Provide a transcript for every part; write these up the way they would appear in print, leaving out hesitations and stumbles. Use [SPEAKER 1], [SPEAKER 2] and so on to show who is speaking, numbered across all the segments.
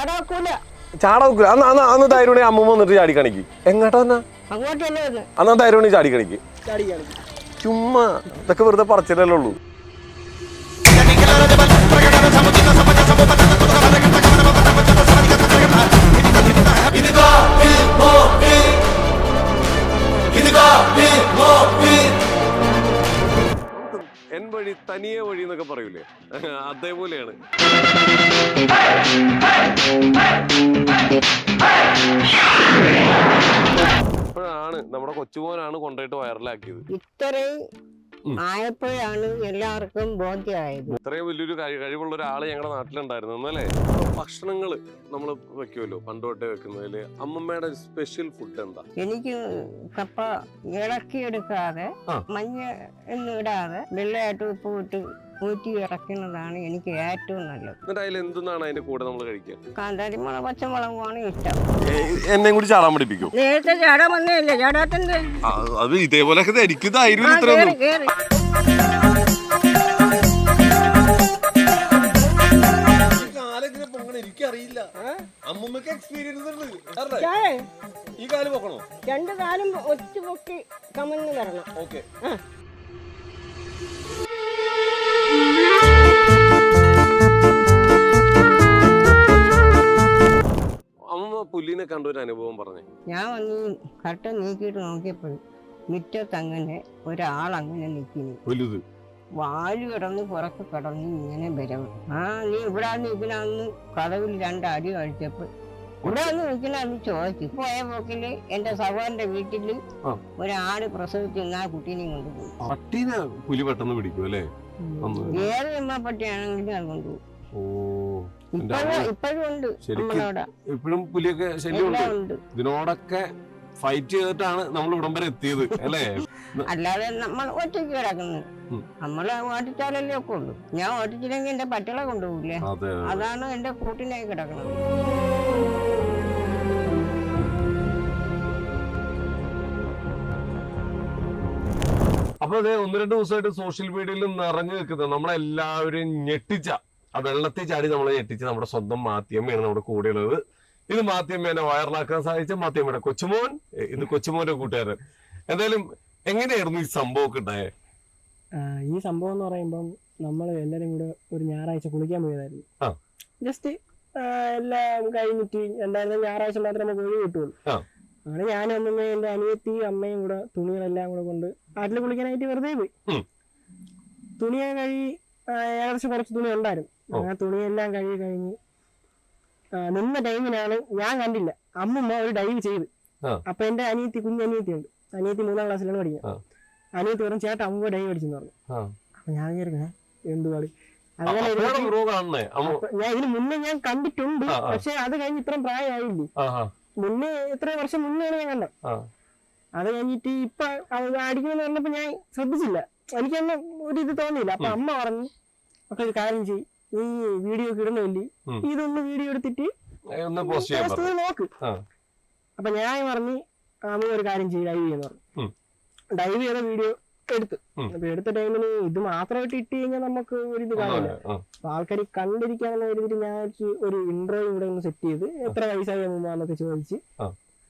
[SPEAKER 1] ചാടക്കൂല അന്ന് ധൈര്യം അമ്മൂമ്മ വന്നിട്ട് ചാടി കാണിക്ക് എങ്ങോട്ടാ അന്നാ ധൈര്യം ചാടി കാണിക്ക് ചുമ്മാ ഇതൊക്കെ വെറുതെ പറച്ചില്ലല്ലേ ഉള്ളൂ. എൻ വഴി തനിയെ വഴി എന്നൊക്കെ പറയൂലേ, അതേപോലെയാണ്. ഇപ്പോഴാണ് നമ്മുടെ കൊച്ചുമോനാണ് കൊണ്ടുപോയിട്ട് വൈറലാക്കിയത്.
[SPEAKER 2] ഇത്രയും ആയപ്പോഴാണ് എല്ലാവർക്കും ബോധ്യമായത്.
[SPEAKER 1] ഇത്രയും വലിയൊരു കഴിവുള്ള ഒരാള് ഞങ്ങളുടെ നാട്ടിലുണ്ടായിരുന്നു എന്നല്ലേ. ഭക്ഷണങ്ങള് നമ്മള് വെക്കുമല്ലോ പണ്ട് തൊട്ടേ വെക്കുന്നതില് അമ്മമ്മയുടെ സ്പെഷ്യൽ ഫുഡ് എന്താ?
[SPEAKER 2] എനിക്ക് കപ്പ ഇളക്കിയെടുക്കാതെ മഞ്ഞ ഒന്നും ഇടാതെ വെള്ളയായിട്ട് ഉപ്പ് ഇട്ട് ഊറ്റി ഇറക്കുന്നതാണ് എനിക്ക് ഏറ്റവും നല്ലത്.
[SPEAKER 1] എന്നിട്ട് അതിൽ എന്തെന്നാണ് അതിന്റെ കൂടെ നമ്മൾ കഴിക്കുക?
[SPEAKER 2] കാന്താരിമുളക് പച്ചമുളകുമാണ് ഇഷ്ടം.
[SPEAKER 1] എന്നെ കൂടി ചാടാൻ പഠിപ്പിക്കും.
[SPEAKER 2] നേരത്തെ ചാടാൻ വന്നേല്ലേ ചാടാത്തന്റെ
[SPEAKER 1] അത് ഇതേപോലൊക്കെ എനിക്ക് ധൈര്യം എനിക്കറിയില്ല. അമ്മമ്മക്ക് എക്സ്പീരിയൻസ് ഉണ്ട്. ഈ കാല് പൊക്കണോ?
[SPEAKER 2] രണ്ടു കാലും ഒറ്റ പൊക്കി കമന്ന് വരണം.
[SPEAKER 1] ഓക്കെ. അമ്മ പുല്ലിനെ കണ്ട ഒരു അനുഭവം പറഞ്ഞേ.
[SPEAKER 2] ഞാൻ വന്ന് കട്ട നീക്കിയിട്ട് നോക്കിയപ്പോൾ മുറ്റത്തങ്ങനെ ഒരാളങ്ങനെ നിൽക്കുന്നു.
[SPEAKER 1] വലുത്
[SPEAKER 2] വാല് കിടന്ന് പുറത്ത് കിടന്ന് ഇങ്ങനെ വരവ്. നീ ഇവിടെ നിൽക്കണമെന്ന് കഥവിൽ രണ്ടടി കഴിച്ചപ്പോൾ ഇവിടെ വന്ന് നിൽക്കണമെന്ന് ചോദിച്ചു. പോയ പോക്കില് എന്റെ സഹോദരന്റെ വീട്ടില് ഒരാട് പ്രസവിച്ച് ആ കുട്ടീനെ കൊണ്ടുപോയി.
[SPEAKER 1] പട്ടീനെ പുലി പെട്ടെന്ന് പിടിക്കും അല്ലേ?
[SPEAKER 2] ഏത് എമ്മപ്പട്ടിയാണെങ്കിലും അത് കൊണ്ടുപോകും. ഇപ്പോഴും ഉണ്ട് നമ്മളവിടെ.
[SPEAKER 1] ഇപ്പോഴും പുലിയൊക്കെ ശല്യമുണ്ട്. ഇതിനോടൊക്കെ ഫൈറ്റ് ചെയ്തിട്ടാണ് നമ്മൾ ഇവിടം വരെ എത്തിയത് അല്ലേ?
[SPEAKER 2] അല്ലാതെ നമ്മൾ ഒറ്റയ്ക്ക് കിടക്കുന്നത്. നമ്മള് ഓട്ടിച്ചാലല്ലേ ഒക്കെ ഉള്ളു. ഞാൻ ഓട്ടിച്ചില്ലെങ്കിൽ എന്റെ പട്ടികളെ കൊണ്ടുപോകില്ലേ. അതാണ് എന്റെ കൂട്ടിനായി കിടക്കുന്നത്.
[SPEAKER 1] അപ്പൊ അതെ, 1-2 ദിവസമായിട്ട് സോഷ്യൽ മീഡിയയിൽ നിറഞ്ഞു നിൽക്കുന്നത് നമ്മളെല്ലാവരും ഞെട്ടിച്ച ആ വെള്ളത്തിൽ ചാടി നമ്മളെ ഞെട്ടിച്ച നമ്മുടെ സ്വന്തം മാത്തിയമ്മയാണ് നമ്മുടെ കൂടെയുള്ളത്. ഇത് മാത്തിയമ്മേനെ വൈറലാക്കാൻ സാധിച്ച മാത്തിയമ്മയുടെ കൊച്ചുമോൻ, ഇത് കൊച്ചുമോന്റെ കൂട്ടുകാരൻ. എന്തായാലും എങ്ങനെയായിരുന്നു ഈ സംഭവം ഉണ്ടായേ?
[SPEAKER 3] ഈ സംഭവം എന്ന് പറയുമ്പം നമ്മൾ എല്ലാരും കൂടെ ഒരു ഞായറാഴ്ച കുളിക്കാൻ പോയതായിരുന്നു. ജസ്റ്റ് എല്ലാം കഴിഞ്ഞിട്ട് എന്തായാലും ഞായറാഴ്ച മാത്രമേ നമുക്ക് ഒഴിവ് കിട്ടുള്ളൂ. അങ്ങനെ ഞാനും അമ്മയും എന്റെ അനിയത്തി അമ്മയും കൂടെ തുണികളെല്ലാം കൂടെ കൊണ്ട് നാട്ടിൽ കുളിക്കാനായിട്ട് വെറുതെ പോയി. തുണിയെ കഴുകി ഏകദേശം കുറച്ച് തുണി ഉണ്ടായിരുന്നു. ആ തുണിയെല്ലാം കഴുകി കഴിഞ്ഞ് നിന്ന ടൈമിനാണ് ഞാൻ കണ്ടില്ല അമ്മമ്മ ഒരു ഡൈവ് ചെയ്ത്. അപ്പൊ എന്റെ അനിയത്തി കുഞ്ഞനിയത്തി ഉണ്ട്. അനിയത്തി 3ാം ക്ലാസ്സിലാണ് പഠിക്കുന്നത്. അനിയത്തി പറഞ്ഞു ചേട്ടാ അമ്മ ഡൈവ് അടിച്ചെന്ന് പറഞ്ഞു. അപ്പൊ ഞാൻ വിചാരിക്കണേ എന്തുപാട് അങ്ങനെ ഞാൻ ഇതിന് മുന്നേ ഞാൻ കണ്ടിട്ടുണ്ട്. പക്ഷെ അത് കഴിഞ്ഞ് ഇത്രയും പ്രായമായില്ലേ. മുന്നേ എത്ര വർഷം മുന്നെയാണ് ഞാൻ കണ്ടത്. അത് കഴിഞ്ഞിട്ട് ഇപ്പൊ അടിക്കണമെന്ന് പറഞ്ഞപ്പോ ഞാൻ ശ്രദ്ധിച്ചില്ല. എനിക്കൊന്നും ഒരു ഇത് തോന്നിയില്ല. അപ്പൊ അമ്മ പറഞ്ഞു ഒക്കെ ഒരു കാര്യം ചെയ്യും, നീ വീഡിയോ ഇടുന്നില്ലേ, ഇതൊന്ന് വീഡിയോ എടുത്തിട്ട് നോക്ക്. അപ്പൊ ഞാൻ പറഞ്ഞു അമ്മ ഒരു കാര്യം ചെയ്യും, ഡൈവ് ചെയ്യുന്ന പറഞ്ഞു. ഡൈവ് ചെയ്ത വീഡിയോ എടുത്ത്. അപ്പൊ എടുത്ത ടൈമിന് ഇത് മാത്രമായിട്ട് ഇട്ട് കഴിഞ്ഞാൽ നമുക്ക് ഒരു ഇത് കാണില്ല. അപ്പൊ ആൾക്കാർ കണ്ടിരിക്കാനുള്ള ഒരു ഞാൻ ഒരു ഇന്റർവ്യൂ ഇവിടെ ഒന്ന് സെറ്റ് ചെയ്ത് എത്ര വയസ്സായി അമ്മന്നൊക്കെ ചോദിച്ച്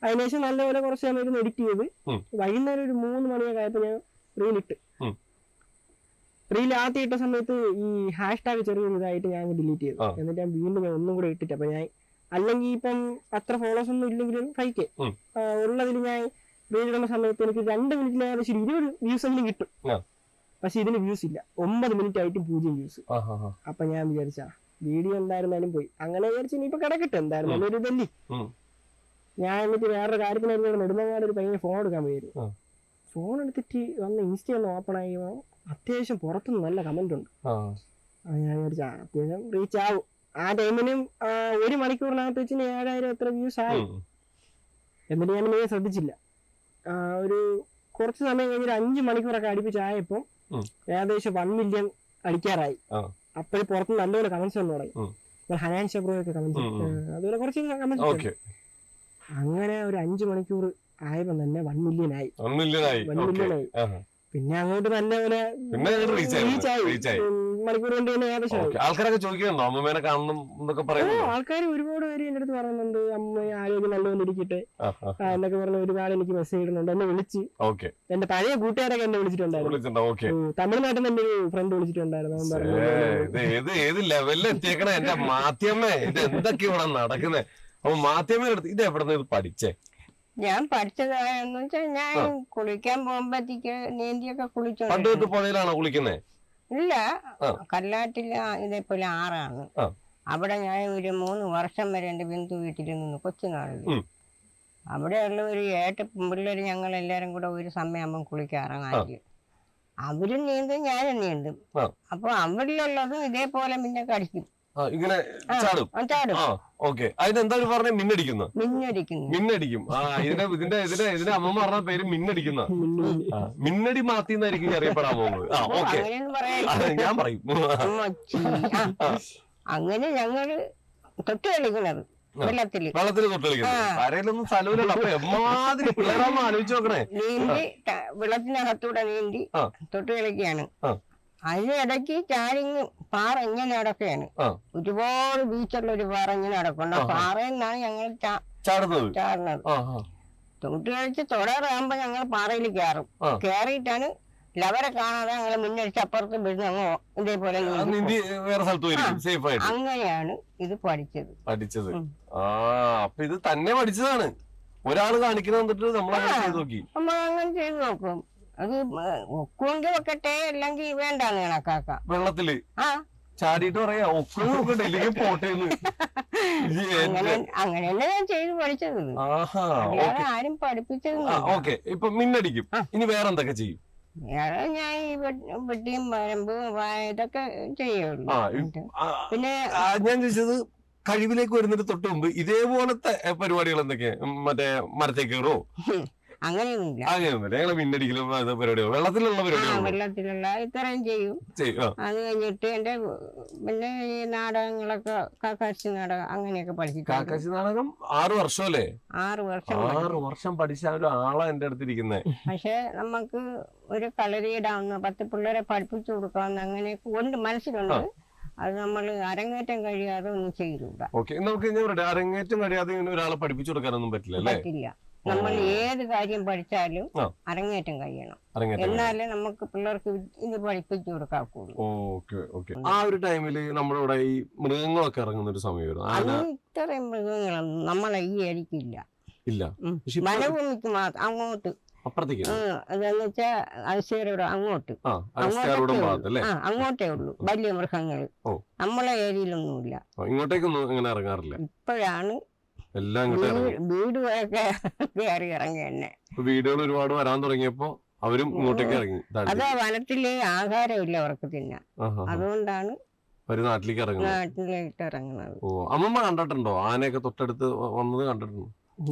[SPEAKER 3] അതിനുശേഷം നല്ലപോലെ കുറച്ച് സമയം എഡിറ്റ് ചെയ്ത് വൈകുന്നേരം ഒരു 3 മണിയൊക്കെ ആയപ്പോ ഞാൻ റീലിട്ട്. റീൽ ആദ്യം ഇട്ട സമയത്ത് ഈ ഹാഷ്ടാഗ് ചെറിയൊരു ഇതായിട്ട് ഞാൻ ഡിലീറ്റ് ചെയ്തു. എന്നിട്ട് ഞാൻ വീണ്ടും ഞാൻ ഒന്നും കൂടെ ഇട്ടിട്ട്. അപ്പൊ ഞാൻ അല്ലെങ്കിൽ ഇപ്പം അത്ര ഫോളോവേഴ്സ് ഒന്നും ഇല്ലെങ്കിലും ഫൈക്ക് ഉള്ളതിൽ ഞാൻ റീൽ ഇടുന്ന സമയത്ത് എനിക്ക് 2 മിനിറ്റിൽ ഏകദേശം 20 വ്യൂസ് എങ്കിലും കിട്ടും. പക്ഷെ ഇതിന് വ്യൂസ് ഇല്ല. 9 മിനിറ്റ് ആയിട്ട് 0 വ്യൂസ്. അപ്പൊ ഞാൻ വിചാരിച്ച വീഡിയോ എന്തായിരുന്നാലും പോയി. അങ്ങനെ വിചാരിച്ചു ഇനിയിപ്പോ കിടക്കട്ടെ, എന്തായിരുന്നാലും ഒരു ഇതല്ലേ. ഞാൻ എന്നിട്ട് വേറൊരു കാര്യത്തിനായിരുന്നു നെടുമങ്ങാട് ഒരു പയ്യനെ ഫോൺ എടുക്കാൻ പോയിരുന്നു. ഫോൺ എടുത്തിട്ട് വന്ന് ഇൻസ്റ്റ ഒന്ന് ഓപ്പൺ ആയി അത്യാവശ്യം പുറത്തുനിന്ന് നല്ല കമന്റ് ഉണ്ട്. ഞാൻ വിചാരിച്ച അത്യാവശ്യം റീച്ച് ആവും. ആ ടൈമിനും 1 മണിക്കൂറിനകത്ത് വെച്ച് 7000 എത്ര വ്യൂസ് ആയി. എന്നിട്ട് ഞാൻ പിന്നെ ശ്രദ്ധിച്ചില്ല. ഒരു കുറച്ച് സമയം കഴിഞ്ഞൊരു 5 മണിക്കൂറൊക്കെ അടുപ്പിച്ചായപ്പോ ഏകദേശം 1 മില്യൺ അടിക്കാറായി. അപ്പോഴും പുറത്ത് നല്ലപോലെ കമന്റ്സ് വന്നു തുടങ്ങി. ഹനാൻ ഷബ്രോ ഒക്കെ കമന്റ്, അതുപോലെ കുറച്ച് കമന്റ്. അങ്ങനെ ഒരു 5 മണിക്കൂർ ആയപ്പോ തന്നെ 1 മില്യൺ ആയി. 1 മില്യൺ ആയി. പിന്നെ അങ്ങോട്ട് നല്ലപോലെ റീച്ചായി. മണിക്കൂർ കൊണ്ട് തന്നെ ഏകദേശം ആവും.
[SPEAKER 1] ആൾക്കാരൊക്കെ ചോദിക്കുന്നുണ്ടോ അമ്മമ്മേനെ കാണണം എന്നൊക്കെ പറയുന്നുണ്ടോ?
[SPEAKER 3] ആൾക്കാർ ഒരുപാട് പേര് എന്റെ അടുത്ത് പറയുന്നുണ്ട്, അമ്മ ആരോഗ്യം നല്ലപോലെ ഇരിക്കട്ടെ എന്നൊക്കെ പറഞ്ഞ ഒരുപാട് എനിക്ക് മെസ്സേജ് ഇടുന്നുണ്ട്. എന്നെ വിളിച്ച് എന്റെ പഴയ കൂട്ടുകാരൊക്കെ എന്നെ വിളിച്ചിട്ടുണ്ടായിരുന്നു. തമിഴ്നാട്ടിൽ നിന്ന് എന്റെ ഒരു ഫ്രണ്ട് വിളിച്ചിട്ടുണ്ടായിരുന്നു. അവൻ പറഞ്ഞു
[SPEAKER 1] ഏത് ലെവലിൽ എത്തിയേക്കണേ എന്റെ മാത്യമ്മേ, ഇത് എന്തൊക്കെ ഇവിടെ നടക്കുന്നേ. അപ്പൊ മാത്യമ്മയുടെ അടുത്ത് ഇത് എവിടെ നിന്ന് ഇത് പഠിച്ചേ?
[SPEAKER 2] ഞാൻ പഠിച്ചതായെന്ന് വെച്ചാൽ ഞാൻ കുളിക്കാൻ പോകുമ്പോഴത്തേക്ക് നീന്തിയൊക്കെ കുളിച്ചോ.
[SPEAKER 1] പണ്ട് തൊട്ട് പുഴയിലാണോ കുളിക്കുന്നേ?
[SPEAKER 2] ഇല്ല, കല്ലാറ്റില് ഇതേപോലെ ആറാണ്. അവിടെ ഞാൻ ഒരു 3 വർഷം വരെ എന്റെ ബന്ധു വീട്ടിൽ നിന്ന് കൊച്ചുനാളിൽ. അവിടെയുള്ള ഒരു 8 പിള്ളേര് ഞങ്ങൾ എല്ലാരും കൂടെ ഒരു സമയമാകുമ്പോൾ കുളിക്കാറങ്ങാറ്റി. അവരും നീന്തും ഞാനും നീന്തും. അപ്പൊ അവരിലുള്ളതും ഇതേപോലെ പിന്നെ കടിക്കും,
[SPEAKER 1] ഇങ്ങനെ ചാടും. അതിനെന്താ പറഞ്ഞ മിന്നടിക്കുന്നു? മിന്നടിക്കും. ഇതിന്റെ അമ്മ പറഞ്ഞ പേര് മിന്നടിക്കുന്ന മിന്നടി മാത്തിന്നായിരിക്കും അറിയപ്പെടാൻ പോകുന്നത്. ഞാൻ പറയും.
[SPEAKER 2] അങ്ങനെ ഞങ്ങള് തൊട്ട് കളിക്കുന്നത് വെള്ളത്തില്
[SPEAKER 1] തൊട്ട് കളിക്കുന്നത്. കരയിലൊന്നും സ്ഥലമില്ലല്ലോ. അപ്പൊ എമ്മാതിരി പിള്ളേരാന്ന് ആലോചിച്ച് നോക്കണേ.
[SPEAKER 2] നീന്തി വെള്ളത്തിനകത്തൂടെ നീന്തി തൊട്ട് കളിക്കുകയാണ്. അതിനിടയ്ക്ക് ചാരിങ് പാറ ഇങ്ങനെ നടക്കുകയാണ്. ഒരുപാട് ബീച്ചുള്ള ഒരു പാറ ഇങ്ങനെ നടക്കുന്നുണ്ട്. ആ പാറയിൽ നിന്നാണ് ഞങ്ങൾ ചാടുന്നത്. തൊട്ട് കളിച്ച് തുടരാകുമ്പോ ഞങ്ങൾ പാറയിൽ കയറും. കയറിയിട്ടാണ് ലവരെ കാണാതെ ഞങ്ങൾ മുന്നടിച്ച് അപ്പുറത്ത് വീഴുന്ന അങ്ങോ ഇതേപോലെ അങ്ങനെയാണ് ഇത് പഠിച്ചത്.
[SPEAKER 1] അപ്പൊ ഇത് തന്നെ പഠിച്ചതാണ്. ഒരാള് കാണിക്കുന്നത്
[SPEAKER 2] നമ്മളങ്ങനെ ചെയ്ത് നോക്കും. അത് ഒക്കുമെങ്കിൽ വെക്കട്ടെ, അല്ലെങ്കിൽ വേണ്ടാന്ന് കണക്കാക്കാം.
[SPEAKER 1] വെള്ളത്തില് ചാടിയിട്ട് പറയാ ഒക്കട്ടെ ഇല്ലെങ്കിൽ പോട്ടേന്ന്.
[SPEAKER 2] അങ്ങനെ തന്നെ ഞാൻ ചെയ്ത് പഠിച്ചത്. ആരും പഠിപ്പിച്ചത്.
[SPEAKER 1] ഇപ്പൊ മിന്നടിക്കും. ഇനി വേറെന്തൊക്കെ ചെയ്യും?
[SPEAKER 2] വേറെ ഞാൻ ഈ വെട്ടിയും വരമ്പ് ഇതൊക്കെ ചെയ്യുള്ളൂ. പിന്നെ
[SPEAKER 1] ഞാൻ ചോദിച്ചത് കഴിവിലേക്ക് വരുന്നതിന് തൊട്ട് മുമ്പ് ഇതേപോലത്തെ പരിപാടികൾ എന്തൊക്കെയാ? മറ്റേ മരത്തെ കയറോ?
[SPEAKER 2] അങ്ങനെയൊന്നുമില്ല.
[SPEAKER 1] ഞങ്ങള് മിന്നടിക്കലും പരിപാടിയോ വെള്ളത്തിലുള്ള പരിപാടിയോ?
[SPEAKER 2] വെള്ളത്തിലുള്ള ഇത്രയും ചെയ്യും. അത് കഴിഞ്ഞിട്ട് എന്റെ പിന്നെ ഈ നാടകങ്ങളൊക്കെ കാക്കാശി നാടകം അങ്ങനെയൊക്കെ പഠിച്ചിട്ട്.
[SPEAKER 1] കാക്കാശി നാടകം 6 വർഷം അല്ലേ?
[SPEAKER 2] 6
[SPEAKER 1] വർഷം പഠിച്ച ഒരു ആളാ എന്റെ അടുത്തിരിക്കുന്നേ.
[SPEAKER 2] പക്ഷെ നമുക്ക് ഒരു കളരിയിടാവുന്ന 10 പിള്ളേരെ പഠിപ്പിച്ചു കൊടുക്കാവുന്ന അങ്ങനെയൊക്കെ ഉണ്ട്, മനസ്സിലുണ്ട്. അത് നമ്മൾ അരങ്ങേറ്റം കഴിയാതെ ഒന്നും ചെയ്യൂല.
[SPEAKER 1] നമുക്ക് അരങ്ങേറ്റം കഴിയാതെ ഒരാളെ പഠിപ്പിച്ചു കൊടുക്കാനൊന്നും പറ്റില്ല.
[SPEAKER 2] നമ്മൾ ഏത് കാര്യം പഠിച്ചാലും അരങ്ങേറ്റം കഴിയണം, എന്നാലേ നമുക്ക് പിള്ളേർക്ക് ഇത് പഠിപ്പിച്ചു കൊടുക്കാക്കുള്ളൂ.
[SPEAKER 1] ആ ഒരു ടൈമില് നമ്മുടെ ഇവിടെ ഈ മൃഗങ്ങളൊക്കെ ഇറങ്ങുന്ന ഒരു സമയം
[SPEAKER 2] ഇത്രയും മൃഗങ്ങളൊന്നും നമ്മളെ ഈ ഏരിക്കില്ല. വനഭൂമിക്ക് മാത്രം അങ്ങോട്ട് അതെന്ന് വെച്ചാ അരിശേരോട് അങ്ങോട്ടേ ഉള്ളൂ വലിയ മൃഗങ്ങൾ. നമ്മളെ ഏരിയയിലൊന്നുമില്ല.
[SPEAKER 1] ഇങ്ങോട്ടേക്കൊന്നും ഇറങ്ങാറില്ല.
[SPEAKER 2] ഇപ്പോഴാണ് വീടുകളൊക്കെ കയറി ഇറങ്ങി തന്നെ.
[SPEAKER 1] വീടുകൾ ഒരുപാട് വരാൻ തുടങ്ങിയപ്പോ അവരും ഇങ്ങോട്ടേക്ക് ഇറങ്ങി.
[SPEAKER 2] അതാ വനത്തില് ആഹാരമില്ല അവർക്ക് തിന്നാൻ, അതുകൊണ്ടാണ്
[SPEAKER 1] നാട്ടിലേക്ക്
[SPEAKER 2] ഇറങ്ങുന്നത്.
[SPEAKER 1] അമ്മമ്മ കണ്ടിട്ടുണ്ടോ ആനയൊക്കെ തൊട്ടടുത്ത് വന്നത്? കണ്ടിട്ടുണ്ടോ?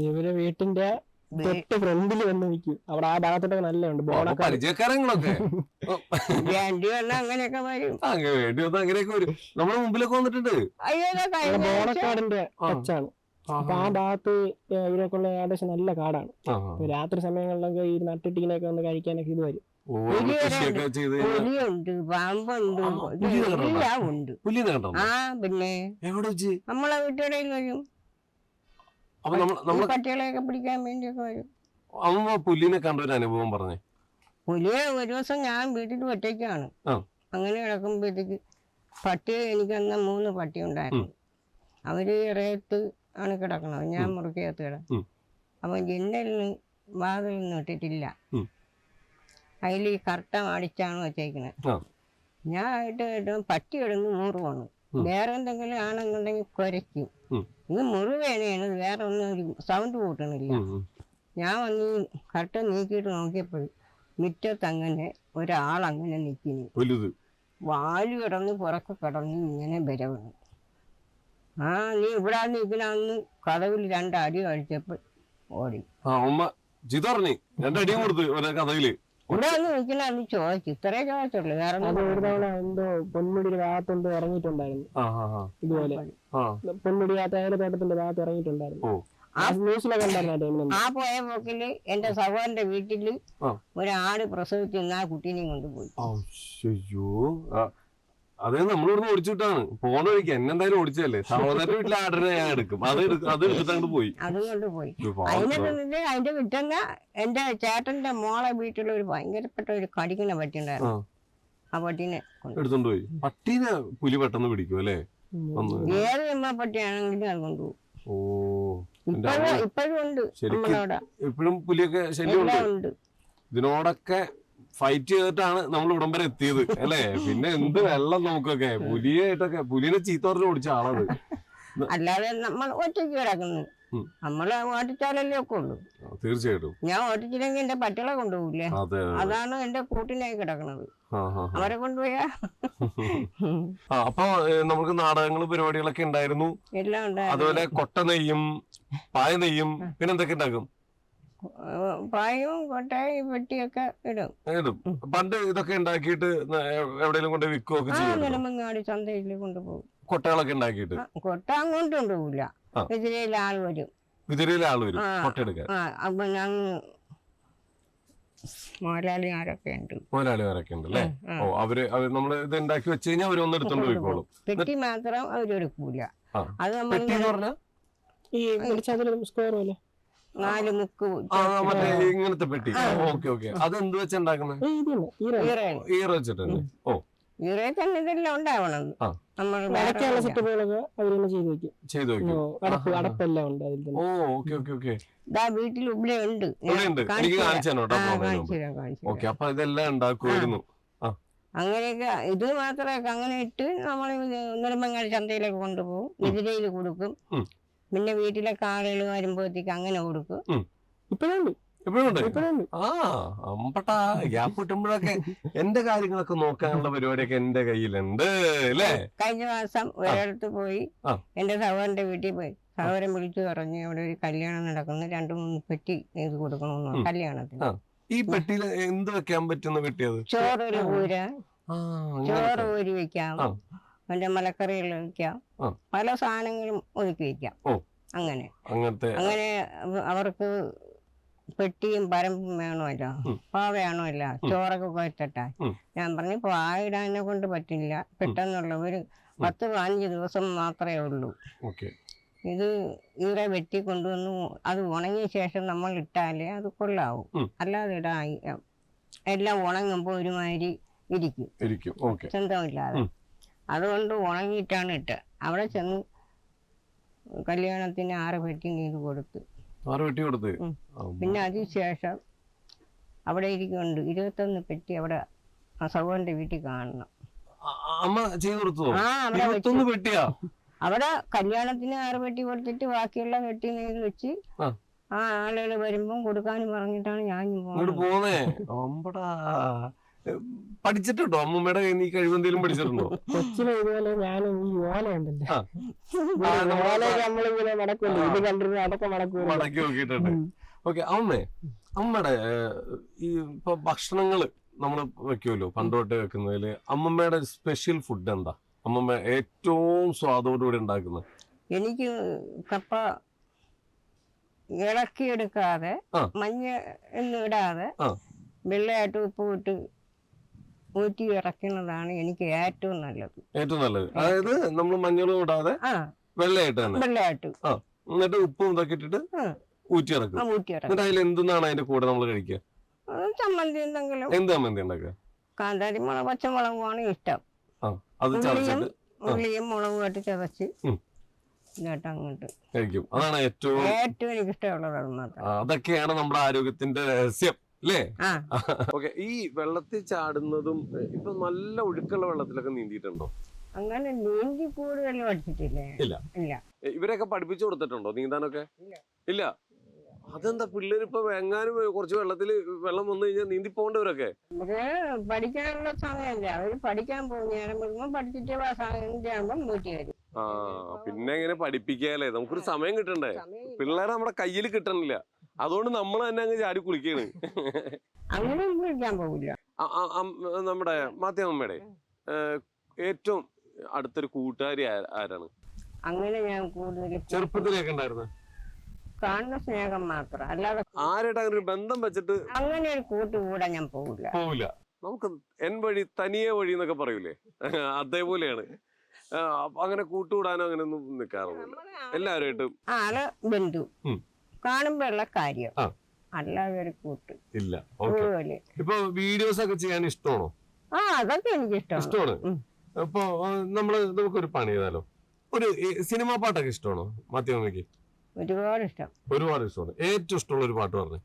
[SPEAKER 3] ഇവരെ വീട്ടിന്റെ തൊട്ട് ഫ്രണ്ടിൽ വന്ന് നിൽക്കും. അവിടെ ആ ഭാഗത്തൊക്കെ നല്ലുണ്ട്
[SPEAKER 1] പരിചയക്കാരങ്ങളൊക്കെ.
[SPEAKER 2] അങ്ങനെയൊക്കെ വരും.
[SPEAKER 1] അങ്ങനെയൊക്കെ വരും. നമ്മുടെ മുമ്പിലൊക്കെ വന്നിട്ടുണ്ട്.
[SPEAKER 3] ബോണക്കാടിന്റെ ടച്ചാണ്. അപ്പൊ ആ ഭാഗത്ത് ഇവരൊക്കെയുള്ള ഏകദേശം നല്ല കാടാണ്. രാത്രി സമയങ്ങളിലൊക്കെ ഈ നട്ടിട്ടിങ്ങനെയൊക്കെ വന്ന് കഴിക്കാനൊക്കെ ഇത് വരും.
[SPEAKER 2] പുലിയുണ്ട്, പാമ്പുണ്ട്, എല്ലാം ഉണ്ട്. പിന്നെ നമ്മളെ വീട്ടിടയിൽ വരും. പട്ടികളെയൊക്കെ പിടിക്കാൻ വേണ്ടിയൊക്കെ വരും.
[SPEAKER 1] പുലിനെ കണ്ട ഒരു അനുഭവം പറഞ്ഞേ.
[SPEAKER 2] പുലിയെ ഒരു ദിവസം ഞാൻ വീട്ടിൽ ഒറ്റയ്ക്കാണ്. അങ്ങനെ കിടക്കുമ്പോഴത്തേക്ക് എനിക്ക് അന്ന് 3 പട്ടി ഉണ്ടായിരുന്നു. അവര് ഇറയത്ത് ആണ് കിടക്കണത്, ഞാൻ മുറുക്കകത്ത് കിടക്കും. അപ്പൊ ജനലിന് വാതിലൊന്നും ഇട്ടിട്ടില്ല, അതിൽ ഈ കർട്ടൻ അടിച്ചാണ് വെച്ചേക്കണത്. ഞാൻ ആയിട്ട് പട്ടി കിടന്ന് 100 വന്നു. വേറെ എന്തെങ്കിലും ആണെന്നുണ്ടെങ്കിൽ കുരയ്ക്കും. ഇത് മുറിവേനയാണ്, വേറെ ഒന്നും ഒരു സൗണ്ട് കൂട്ടണില്ല. ഞാൻ വന്ന് കർട്ടൻ നീക്കിയിട്ട് നോക്കിയപ്പോൾ മുറ്റത്ത് അങ്ങനെ ഒരാളങ്ങനെ നിൽക്കുന്നു. വാല് കിടന്ന് പുറക്കെ കിടന്ന് ഇങ്ങനെ വരവണ്. നീ ഇവിടെ നിൽക്കണമെന്ന് കഥവിൽ 2 അടി കഴിച്ചപ്പോൾ ഓടി. ഇവിടെ വന്ന് നിൽക്കണമെന്ന് ചോദിച്ചു. ഇത്രേ ചോദിച്ചുള്ളൂ, വേറെ
[SPEAKER 3] ഒരു തവണ എന്തോ പൊന്മുടിയുടെ ഭാഗത്തുണ്ട് ഇറങ്ങിയിട്ടുണ്ടായിരുന്നു. ഇതുപോലെ പൊന്മുടി ആ തേയിലത്തോട്ടത്തിന്റെ ഭാഗത്ത് ഇറങ്ങിയിട്ടുണ്ടായിരുന്നു. ആ പോയ പോക്കില് എന്റെ സഹോദരന്റെ വീട്ടില് ഒരു ആട് പ്രസവിച്ച് ആ കുട്ടീനെയും കൊണ്ടുപോയി.
[SPEAKER 1] അത് നമ്മളിവിടുന്ന് ഓടിച്ചു വിട്ടാണ് പോണ വഴിക്ക് എന്നെന്തായാലും ഓടിച്ചതല്ലേ. സഹോദരന്റെ വീട്ടിലെ ആടിനെ ഞാൻ എടുക്കും. അത് എടുത്തിട്ട് അങ്ങോട്ട് പോയി.
[SPEAKER 2] അതുകൊണ്ട് പോയി. അതിന്റെ വിട്ടുന്ന എന്റെ ചേട്ടന്റെ മോളെ വീട്ടിൽ ഒരു ഭയങ്കരപ്പെട്ട ഒരു കടിക്കിനെ പറ്റിണ്ടായിരുന്നു. ആ പട്ടീനെ
[SPEAKER 1] എടുത്തോണ്ട് പോയി. പട്ടീനെ പുലി പെട്ടെന്ന് പിടിക്കും അല്ലേ?
[SPEAKER 2] ഏത് എമ്മ പട്ടിയാണെങ്കിലും അത് കൊണ്ടുപോകും.
[SPEAKER 1] ഓ,
[SPEAKER 2] ഇപ്പോഴും ഉണ്ട് നമ്മളവിടെ.
[SPEAKER 1] ഇപ്പോഴും പുലിയൊക്കെ ശല്യം
[SPEAKER 2] ഉണ്ട്.
[SPEAKER 1] ഇതിനോടൊക്കെ ഫൈറ്റ് ചെയ്തിട്ടാണ് നമ്മൾ ഇവിടം വരെ എത്തിയത് അല്ലേ? പിന്നെ എന്ത് വെള്ളം നോക്കൊക്കെ പുലിയായിട്ടൊക്കെ. പുലിനെ ചീത്ത പറഞ്ഞ് ഓടിച്ച ആളത്.
[SPEAKER 2] അല്ലാതെ നമ്മൾ ഒറ്റയ്ക്ക് കിടക്കുന്നു. നമ്മള് ഓട്ടിച്ചാലല്ലേ ഒക്കെ ഉള്ളൂ.
[SPEAKER 1] തീർച്ചയായിട്ടും.
[SPEAKER 2] ഞാൻ ഓട്ടിച്ചില്ലെങ്കിൽ എന്റെ പട്ടികളെ കൊണ്ടുപോകില്ലേ. അതാണ് എന്റെ കൂട്ടിനായി കിടക്കുന്നത്. അവരെ കൊണ്ടുപോയാ.
[SPEAKER 1] അപ്പൊ നമുക്ക് നാടകങ്ങള് പരിപാടികളൊക്കെ ഉണ്ടായിരുന്നു.
[SPEAKER 2] എല്ലാം ഉണ്ടായിരുന്നു.
[SPEAKER 1] അതുപോലെ കൊട്ട നെയ്യും പായ നെയ്യും പിന്നെ എന്തൊക്കെ ഉണ്ടാക്കും?
[SPEAKER 2] പായവും കൊട്ടയും പെട്ടിയൊക്കെ ഇടും.
[SPEAKER 1] പണ്ട് ഇതൊക്കെ ഉണ്ടാക്കിയിട്ട് എവിടെയെങ്കിലും കൊണ്ട് വിൽക്കുകയൊക്കെ ചെയ്യും.
[SPEAKER 2] നെടുമങ്ങാടി ചന്തയിൽ കൊണ്ടുപോകും.
[SPEAKER 1] കൊട്ടകളൊക്കെ ഉണ്ടാക്കിയിട്ട്.
[SPEAKER 2] കൊട്ട അങ്ങോട്ട് കൊണ്ടുപോകില്ല. കുതിരയിലെ ആൾ വരും.
[SPEAKER 1] കുതിരയിലെ ആൾ വരും കൊട്ട എടുക്കാൻ.
[SPEAKER 2] അപ്പൊ ഞങ്ങൾ മുതലാളിമാരൊക്കെ ഉണ്ട്.
[SPEAKER 1] മുതലാളിമാരൊക്കെ ഉണ്ട് അല്ലേ? ഓ, അവര് നമ്മള് ഇത് ഉണ്ടാക്കി വെച്ച് കഴിഞ്ഞാൽ അവരൊന്ന് എടുത്തോണ്ട് പോയിക്കോളും.
[SPEAKER 2] പെട്ടി മാത്രം അവരെടുക്കൂല. അത് നമ്മൾ
[SPEAKER 3] ഈ സ്ക്വയർ പോലെ
[SPEAKER 2] 4 മുക്ക്
[SPEAKER 1] മറ്റേ ഇങ്ങനത്തെ പെട്ടി. Okay okay. അതെന്ത് വെച്ചുണ്ടാക്കുന്നത്? ഈറ വെച്ചിട്ടുണ്ട്. ഓ,
[SPEAKER 2] ഈറയിൽ തന്നെ ഇതെല്ലാം ഉണ്ടാവണം. നമ്മൾ
[SPEAKER 3] സെറ്റപ്പുകളൊക്കെ അവരെല്ലാം ചെയ്തു വെക്കും. അടപ്പെല്ലാം ഉണ്ട് അതിൽ തന്നെ.
[SPEAKER 1] ഓ, ഓക്കെ ഓക്കെ ഓക്കെ.
[SPEAKER 2] വീട്ടിൽ ഇവിടെ ഉണ്ട്.
[SPEAKER 1] എനിക്ക് കാണിച്ചു. ഓക്കെ, അപ്പൊ ഇതെല്ലാം ഉണ്ടാക്കുമായിരുന്നു.
[SPEAKER 2] അങ്ങനെയൊക്കെ ഇത് മാത്രമൊക്കെ അങ്ങനെ ഇട്ട് നമ്മൾ നെടുമങ്ങാടി ചന്തയിലൊക്കെ കൊണ്ടുപോകും. എതിരയിൽ കൊടുക്കും. പിന്നെ വീട്ടിലൊക്കെ ആളുകൾ വരുമ്പോഴത്തേക്ക് അങ്ങനെ കൊടുക്കും.
[SPEAKER 1] ഇപ്പോഴുണ്ട്. അമ്പട്ടാ ഗ്യാപ്പ് കിട്ടുമ്പോഴൊക്കെ എന്റെ കാര്യങ്ങളൊക്കെ നോക്കാനുള്ള പരിപാടിയൊക്കെ എന്റെ കയ്യിലുണ്ട് അല്ലേ?
[SPEAKER 2] കഴിഞ്ഞ മാസം ഒരിടത്ത് പോയി എന്റെ സഹോദരന്റെ വീട്ടിൽ പോയി. സഹോദരൻ വിളിച്ചു പറഞ്ഞു അവിടെ ഒരു കല്യാണം നടക്കുന്നു, 2-3 പെട്ടി ഇത് കൊടുക്കണമെന്ന്. കല്യാണത്തിന്
[SPEAKER 1] ഈ പെട്ടിയിൽ എന്ത് വെക്കാൻ പറ്റുന്ന പെട്ടിയത്?
[SPEAKER 2] ചോറൊരു കൂര, ചോറ് ഊരി വെക്കാം, മറ്റേ മലക്കറികൾ വെക്കാം, പല സാധനങ്ങളും ഒതുക്കി വെക്കാം. അങ്ങനെ അവർക്ക് പെട്ടിയും പരമ്പും വേണമല്ലോ, പാവ വേണമല്ല, ചോറൊക്കെ കുഴച്ചിട്ടാ. ഞാൻ പറഞ്ഞു പായിടാനെ കൊണ്ട് പറ്റില്ല, പെട്ടെന്നുള്ള ഒരു 10-15 ദിവസം മാത്രമേ ഉള്ളൂ. ഇത് ഈറെ വെട്ടി കൊണ്ടുവന്ന് അത് ഉണങ്ങിയ ശേഷം നമ്മൾ ഇട്ടാലേ അത് കൊള്ളാവും. അല്ലാതെ എല്ലാം ഉണങ്ങുമ്പോൾ ഒരുമാതിരി ഇരിക്കും സ്വന്തമില്ലാതെ. അതുകൊണ്ട് ഉണങ്ങിയിട്ടാണ് ഇട്ട്. അവിടെ ചെന്ന് കല്യാണത്തിന് 6 പെട്ടി നീര് കൊടുത്ത്. പിന്നെ അതിനുശേഷം അവിടെ ഇരിക്കുന്നുണ്ട് 21 പെട്ടി അവിടെ സഹോദരന്റെ വീട്ടിൽ കാണണം. അവിടെ കല്യാണത്തിന് 6 പെട്ടി കൊടുത്തിട്ട് ബാക്കിയുള്ള പെട്ടി നീര് വെച്ച് ആ ആളുകൾ വരുമ്പം കൊടുക്കാനും പറഞ്ഞിട്ടാണ് ഞാൻ
[SPEAKER 1] പോകുന്നത്. പഠിച്ചിട്ടുണ്ടോ? അമ്മൂമ്മയുടെ നീ കഴിവെന്തെങ്കിലും പഠിച്ചിട്ടുണ്ടോ?
[SPEAKER 3] കൊച്ചിലെ ഇതുപോലെ ഞാനും ഈ ഓല ഉണ്ടല്ലോ, നമ്മളിങ്ങനെ നടക്കുമല്ലോ, ഇത് കണ്ടിരുന്നു അതൊക്കെ മടക്കി
[SPEAKER 1] നോക്കിയിട്ടുണ്ട്. ഓക്കെ, അമ്മയുടെ ഈ ഇപ്പൊ ഭക്ഷണങ്ങള് നമ്മള് വെക്കുമല്ലോ പണ്ട് തൊട്ടേ വെക്കുന്നതില്, അമ്മമ്മയുടെ സ്പെഷ്യൽ ഫുഡ് എന്താ? അമ്മമ്മ ഏറ്റവും സ്വാദോടുകൂടി ഉണ്ടാക്കുന്നത്?
[SPEAKER 2] എനിക്ക് കപ്പ ഇളക്കിയെടുക്കാതെ മഞ്ഞ ഒന്നും ഇടാതെ വെള്ളയായിട്ട് ഉപ്പ് ഇട്ട് ഊറ്റി ഇറക്കുന്നതാണ് എനിക്ക് ഏറ്റവും നല്ലത്.
[SPEAKER 1] അതായത് നമ്മൾ മഞ്ഞളും ഇടാതെ വെള്ളയായിട്ട് എന്നിട്ട് ഉപ്പും ഇതൊക്കെ ഇട്ടിട്ട് ഊറ്റി ഇറക്കും. എന്നിട്ട് അതിൽ എന്തെന്നാണ് അതിന്റെ കൂടെ നമ്മൾ കഴിക്കുക?
[SPEAKER 2] ചമ്മന്തി എന്തെങ്കിലും.
[SPEAKER 1] എന്ത് ചമ്മന്തി ഉണ്ടാക്കുക?
[SPEAKER 2] കാന്താരി മുളക് പച്ചമുളകുമാണ് ഇഷ്ടം. ഉള്ളിയും മുളകും ആയിട്ട് ചതച്ച് അങ്ങോട്ട്
[SPEAKER 1] കഴിക്കും. അതാണ് ഏറ്റവും
[SPEAKER 2] എനിക്ക് ഇഷ്ടമുള്ളത്. മാത്രം
[SPEAKER 1] അതൊക്കെയാണ് നമ്മുടെ ആരോഗ്യത്തിന്റെ രഹസ്യം അല്ലേ? ഓക്കെ, ഈ വെള്ളത്തിൽ ചാടുന്നതും ഇപ്പൊ നല്ല ഒഴുക്കുള്ള വെള്ളത്തിലൊക്കെ നീന്തിയിട്ടുണ്ടോ?
[SPEAKER 2] അങ്ങനെ നീന്തി കൂടുതൽ പഠിച്ചിട്ടില്ല. ഇല്ല.
[SPEAKER 1] ഇവരൊക്കെ പഠിപ്പിച്ചു കൊടുത്തിട്ടുണ്ടോ നീന്താനൊക്കെ? ഇല്ല. അതെന്താ പിള്ളേർ ഇപ്പൊ എങ്ങാനും കുറച്ച് വെള്ളം വന്നു കഴിഞ്ഞാൽ നീന്തി പോകേണ്ടവരൊക്കെ?
[SPEAKER 2] പഠിക്കാനുള്ള സമയമല്ല, അവര് പഠിക്കാൻ പോകുന്ന പഠിച്ചിട്ട് വീട്ടിൽ വരും.
[SPEAKER 1] പിന്നെ എങ്ങനെ പഠിപ്പിക്കാല്ലേ? നമുക്കൊരു സമയം കിട്ടണ്ടേ? പിള്ളേരെ നമ്മുടെ കയ്യിൽ കിട്ടണില്ല, അതുകൊണ്ട് നമ്മൾ തന്നെ അങ്ങ് ചാടി കുളിക്കാണ്.
[SPEAKER 2] അങ്ങനെ കുളിക്കാൻ പോകില്ല.
[SPEAKER 1] നമ്മുടെ മാത്യമ്മയുടെ ഏറ്റവും അടുത്തൊരു കൂട്ടുകാരി ആരാണ്?
[SPEAKER 2] അങ്ങനെ ഞാൻ കൂടുതൽ
[SPEAKER 1] ചെറുപ്പത്തിലേക്ക് ഉണ്ടായിരുന്നു
[SPEAKER 2] കാണുന്ന സ്നേഹം മാത്രം, അല്ലാതെ
[SPEAKER 1] ആരായിട്ട് അങ്ങനെ ഒരു ബന്ധം വെച്ചിട്ട്
[SPEAKER 2] അങ്ങനെ ഒരു കൂട്ടുകൂടാൻ ഞാൻ പോകില്ല.
[SPEAKER 1] നമുക്ക് എൻ വഴി തനിയെ വഴി എന്നൊക്കെ പറയൂലേ, അതേപോലെയാണ്. അങ്ങനെ കൂട്ടുകൂടാനോ അങ്ങനെ ഒന്നും നിൽക്കാറൊന്നുമില്ല. എല്ലാവരുമായിട്ടും
[SPEAKER 2] ആള് ബന്ധു കാണുമ്പോഴുള്ള കാര്യം, അല്ലാതെ ഒരു കൂട്ട്
[SPEAKER 1] ഇല്ല.
[SPEAKER 2] അതുപോലെ.
[SPEAKER 1] ഇപ്പൊ വീഡിയോസ് ഒക്കെ ചെയ്യാൻ ഇഷ്ടമാണോ?
[SPEAKER 2] അതൊക്കെ എനിക്ക്
[SPEAKER 1] ഇഷ്ടമാണ്. അപ്പൊ നമുക്കൊരു പണി ചെയ്താലോ? ഒരു സിനിമാ പാട്ടൊക്കെ ഇഷ്ടമാണോ മാത്യമ്മയ്ക്ക്?
[SPEAKER 2] ഒരുപാട് ഇഷ്ടം.
[SPEAKER 1] ഒരുപാട് ഇഷ്ടമാണ്. ഏറ്റവും ഇഷ്ടമുള്ള ഒരു പാട്ട് പറഞ്ഞേ.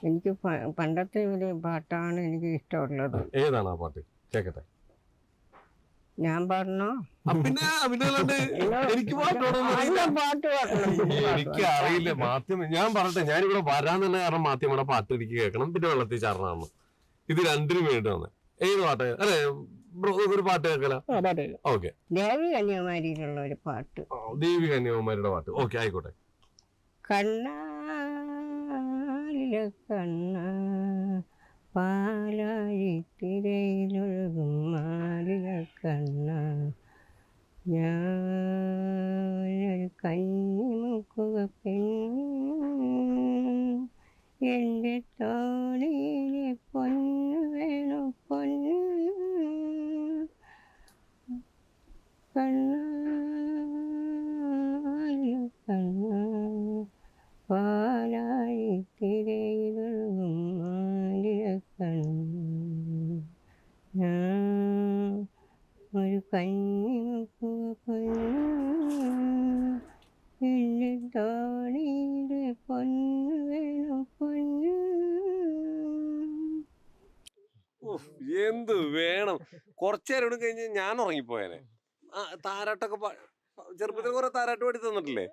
[SPEAKER 2] എനിക്ക് പണ്ടത്തെ ഒരു പാട്ടാണ് എനിക്ക് ഇഷ്ടമുള്ളത്.
[SPEAKER 1] ഏതാണ് ആ പാട്ട്? കേക്കട്ടെ.
[SPEAKER 2] ഞാൻ പറഞ്ഞോ?
[SPEAKER 1] പിന്നെ എനിക്ക് പാട്ട് എനിക്ക് അറിയില്ല. മാധ്യമ ഞാൻ പറയട്ടെ, ഞാനിവിടെ വരാൻ തന്നെ കാരണം മാധ്യമയുടെ പാട്ട് എനിക്ക് കേൾക്കണം, പിന്നെ വെള്ളത്തിൽ ചാറണം. ഇത് രണ്ടിനും വേണ്ടി വന്നേ. ഏത് പാട്ട്? അല്ലെ ഒരു പാട്ട് കേൾക്കല. ഓക്കെ,
[SPEAKER 2] ദേവി കന്യാകുമാരിയിലുള്ള ഒരു പാട്ട്.
[SPEAKER 1] ദേവി കന്യാകുമാരിയുടെ പാട്ട്. ഓക്കെ, ആയിക്കോട്ടെ.
[SPEAKER 2] കണ്ണാലില കണ്ണ പാലാഴിത്തിരയിലൊഴുകും മാലില കണ്ണ, ഞാനൊരു കഞ്ഞിമുക്കുക പെണ്ണ്, എൻ്റെ തോണിയിലെ പൊന്നു വേണോ പൊന്നു, കണ്ണാലില കണ്ണ പാലാഴിത്തിരയിലൊഴുകും മാലില കണ്ണ, ഞാൻ ഒരു കഞ്ഞിമുക്കുക പൊന്നു, എൻ്റെ തോണിയിലെ പൊന്നു വേണോ പൊന്നു.
[SPEAKER 1] എന്ത് വേണം? കുറച്ചേരോട് കഴിഞ്ഞ് ഞാൻ ഉറങ്ങിപ്പോയേനെ. താരാട്ടൊക്കെ ചെറുപ്പത്തിൽ കുറെ താരാട്ട് പാടി തന്നിട്ടില്ലേ?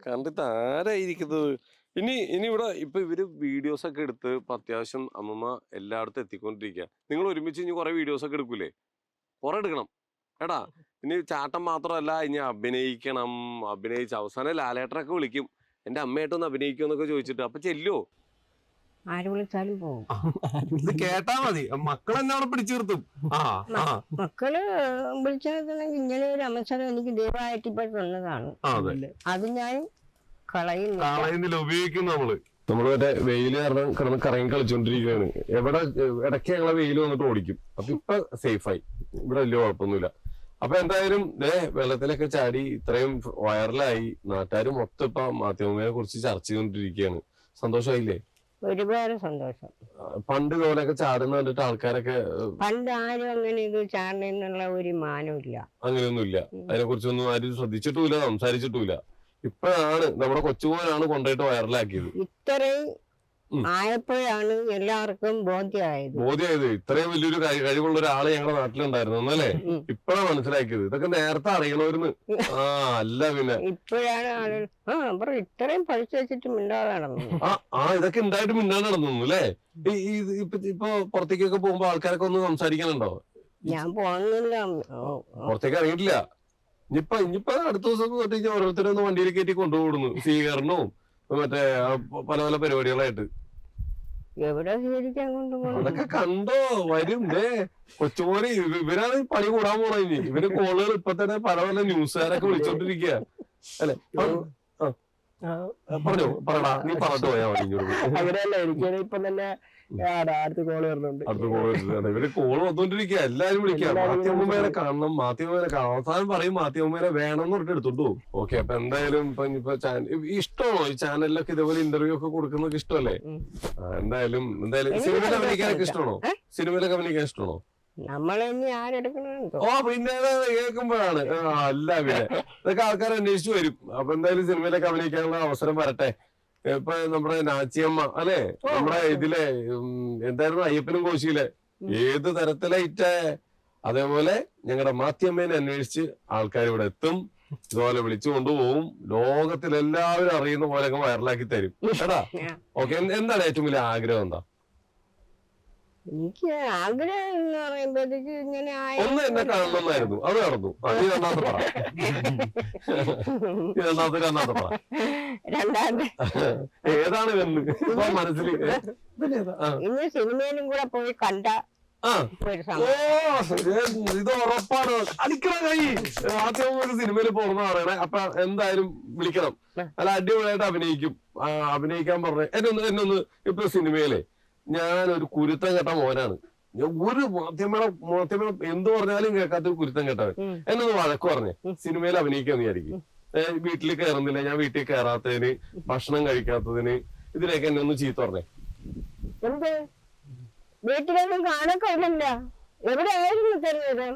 [SPEAKER 1] കണ്ടിട്ട് ആരായിരിക്കുന്നത്? ഇനി ഇവിടെ ഇപ്പൊ ഇവര് വീഡിയോസ് ഒക്കെ എടുത്ത് അത്യാവശ്യം അമ്മമ്മ എല്ലായിടത്തും എത്തിക്കൊണ്ടിരിക്കുക. നിങ്ങൾ ഒരുമിച്ച് ഇനി കുറെ വീഡിയോസ് ഒക്കെ എടുക്കൂലേ? കുറെ എടുക്കണം എടാ. ഇനി ചാട്ടം മാത്രമല്ല, ഇനി അഭിനയിക്കണം. അഭിനയിച്ച് അവസാനം ലാലേട്ടനൊക്കെ വിളിക്കും, എന്റെ അമ്മയായിട്ടൊന്ന് അഭിനയിക്കുമെന്നൊക്കെ ചോദിച്ചിട്ട്. അപ്പൊ ചെല്ലോ?
[SPEAKER 2] ആര് വിളിച്ചാലും പോകും.
[SPEAKER 1] ഇത് കേട്ടാ മതി, മക്കളെന്നെ അവിടെ പിടിച്ചു നിർത്തും.
[SPEAKER 2] മക്കള് വിളിച്ചാൽ ഇങ്ങനെ ഒരു അവസരം എനിക്ക് ദൈവമായിട്ട് ഇപ്പൊ തന്നതാണ്. അത് ഞാൻ കളയുന്നില്ല,
[SPEAKER 1] ഉപയോഗിക്കും. നമ്മള് മറ്റേ വെയില് കാരണം കിടന്ന് കറങ്ങി കളിച്ചോണ്ടിരിക്കുകയാണ്. ഇടയ്ക്ക് ഞങ്ങളെ വെയില് വന്നിട്ട് ഓടിക്കും. അപ്പൊ ഇപ്പൊ സേഫായി, ഇവിടെ വലിയ കുഴപ്പമൊന്നുമില്ല. അപ്പൊ എന്തായാലും വെള്ളത്തിലൊക്കെ ചാടി ഇത്രയും വൈറലായി, നാട്ടുകാർ മൊത്തം ഇപ്പൊ മാധ്യമങ്ങളെ കുറിച്ച് ചർച്ച ചെയ്തോണ്ടിരിക്കുകയാണ്. സന്തോഷമായില്ലേ?
[SPEAKER 2] ഒരുപാട് സന്തോഷം.
[SPEAKER 1] പണ്ട് ഇതുപോലെയൊക്കെ ചാടുന്ന കണ്ടിട്ട് ആൾക്കാരൊക്കെ,
[SPEAKER 2] പണ്ട് ആരും അങ്ങനെ ഇത് ചാടുന്നുള്ള ഒരു മാനമില്ല,
[SPEAKER 1] അങ്ങനെയൊന്നുമില്ല. അതിനെ കുറിച്ചൊന്നും ആരും ശ്രദ്ധിച്ചിട്ടുമില്ല, സംസാരിച്ചിട്ടുമില്ല. ഇപ്പോഴാണ് നമ്മുടെ കൊച്ചുമോനാണ് കൊണ്ടുപോയിട്ട് വൈറലാക്കിയത്.
[SPEAKER 2] ഇത്രയും ആയപ്പോഴാണ് എല്ലാവർക്കും ബോധ്യമായത്.
[SPEAKER 1] ഇത്രയും വലിയൊരു കഴിവുള്ള ഒരാള് ഞങ്ങളുടെ നാട്ടിലുണ്ടായിരുന്നു എന്നല്ലേ ഇപ്പഴാണ് മനസ്സിലാക്കിയത്. ഇതൊക്കെ നേരത്തെ അറിയണമായിരുന്നു. അല്ല പിന്നെ
[SPEAKER 2] ഇപ്പോഴാണ് ആളുകൾ ഇത്രയും പഠിച്ചു വെച്ചിട്ട് മിണ്ടാതെ നടന്നു.
[SPEAKER 1] ഇതൊക്കെ ഉണ്ടായിട്ട് മിണ്ടാതെ നടന്നു അല്ലേ? ഇപ്പൊ പുറത്തേക്കൊക്കെ പോകുമ്പോ ആൾക്കാരൊക്കെ ഒന്ന് സംസാരിക്കാനുണ്ടോ?
[SPEAKER 2] ഞാൻ പോകുന്നില്ല,
[SPEAKER 1] പുറത്തേക്ക് ഇറങ്ങിയിട്ടില്ല. ഇനിയിപ്പോ അടുത്ത ദിവസം തൊട്ട് ഓരോരുത്തരൊന്ന് വണ്ടിയിൽ കയറ്റി കൊണ്ടുപോകുന്നു, സ്വീകരണവും മറ്റേ പല പല പരിപാടികളായിട്ട്.
[SPEAKER 2] എവിടെ സ്വീകരിക്കാൻ കൊണ്ടുപോകും?
[SPEAKER 1] അതൊക്കെ കണ്ടോ? വരും. കൊച്ചുമോനെ ഇവരാണ് പണി കൂടാൻ പോണ. ഇനി ഇവര് കോളുകൾ ഇപ്പൊ തന്നെ പല പല ന്യൂസുകാരൊക്കെ വിളിച്ചോണ്ടിരിക്കുക അല്ലെ? പറടാ, നീ പറഞ്ഞിട്ട് പോയാ മതി.
[SPEAKER 3] അങ്ങനെയല്ല, എനിക്ക് ഇപ്പൊ തന്നെ അടുത്ത കോള് വരുന്നുണ്ട്.
[SPEAKER 1] ഇവര് കോള് വന്നോണ്ടിരിക്കുക. എല്ലാരും വിളിക്കുക, മാത്യമ്മേനെ കാണണം, മാത്യമ്മേനെ കാണണം. അവസാനം പറയും മാത്യമ്മേനെ വേണം എന്ന് പറഞ്ഞിട്ട് എടുത്തോണ്ടു. ഓക്കെ, അപ്പൊ എന്തായാലും ഇപ്പൊ ഇഷ്ടമാണോ ഈ ചാനലിലൊക്കെ ഇതേപോലെ ഇന്റർവ്യൂ ഒക്കെ കൊടുക്കുന്നതൊക്കെ ഇഷ്ടമല്ലേ? എന്തായാലും സിനിമയിൽ അഭിനയിക്കാനൊക്കെ ഇഷ്ടമാണോ? സിനിമയിലൊക്കെ അഭിനയിക്കാൻ ഇഷ്ടമാണോ? പിന്നെ കേൾക്കുമ്പോഴാണ് അല്ല പിന്നെ ഇതൊക്കെ ആൾക്കാർ അന്വേഷിച്ചു വരും. അപ്പൊ എന്തായാലും സിനിമയിലൊക്കെ അഭിനയിക്കാനുള്ള അവസരം വരട്ടെ. ഇപ്പൊ നമ്മുടെ നാച്ചിയമ്മ അല്ലെ, നമ്മുടെ ഇതിലെ എന്തായിരുന്നു അയ്യപ്പനും കോശിയിലെ ഏത് തരത്തിലായിട്ടേ, അതേപോലെ ഞങ്ങളുടെ മാത്യമ്മേനെ അന്വേഷിച്ച് ആൾക്കാർ ഇവിടെ എത്തും. ഇതുപോലെ വിളിച്ചു കൊണ്ടുപോകും. ലോകത്തിലെല്ലാവരും അറിയുന്ന പോലെയൊക്കെ വൈറലാക്കി തരും കേട്ടാ. ഓക്കെ, എന്താണ് ഏറ്റവും വലിയ ആഗ്രഹം? എന്താ
[SPEAKER 2] എനിക്ക് ആഗ്രഹം എന്ന് പറയുമ്പോഴത്തേക്ക് ഇങ്ങനെ
[SPEAKER 1] ഒന്ന് എന്നെ കാണണമെന്നായിരുന്നു. അത് നടന്നു. രണ്ടാമത്തെ പറ. ഏതാണ് മനസ്സിൽ?
[SPEAKER 2] ഇന്ന് സിനിമയിലും കൂടെ പോയി കണ്ട ഒരു
[SPEAKER 1] ഓ ഇത് ഉറപ്പാണ്. അടിക്കണ കൈ ആദ്യം ഒരു സിനിമയിൽ പോകുന്ന പറയണേ. അപ്പൊ എന്തായാലും വിളിക്കണം. അല്ല അടിപൊളിയായിട്ട് അഭിനയിക്കും. അഭിനയിക്കാൻ പറഞ്ഞ എന്നൊന്ന് ഇപ്പൊ സിനിമയിലെ ഞാനൊരു കുരുത്തം കെട്ട മോനാണ്. ഒരു മാധ്യമ എന്ത് പറഞ്ഞാലും കേൾക്കാത്തൊരു കുരുത്തം കെട്ടവൻ. എന്നൊന്ന് വഴക്ക് പറഞ്ഞേ സിനിമയിൽ അഭിനയിക്കാന്ന് വിചാരിക്കും. വീട്ടിൽ കയറുന്നില്ല, ഞാൻ വീട്ടിൽ കയറാത്തതിന്, ഭക്ഷണം കഴിക്കാത്തതിന്, ഇതിനൊക്കെ എന്നെ ഒന്ന് ചീത്ത പറഞ്ഞേ.
[SPEAKER 2] എന്ത് വീട്ടിലൊന്നും കാണൊക്കെ ഇല്ലല്ല. എവിടെ ആയിരുന്നു തരുന്നത്?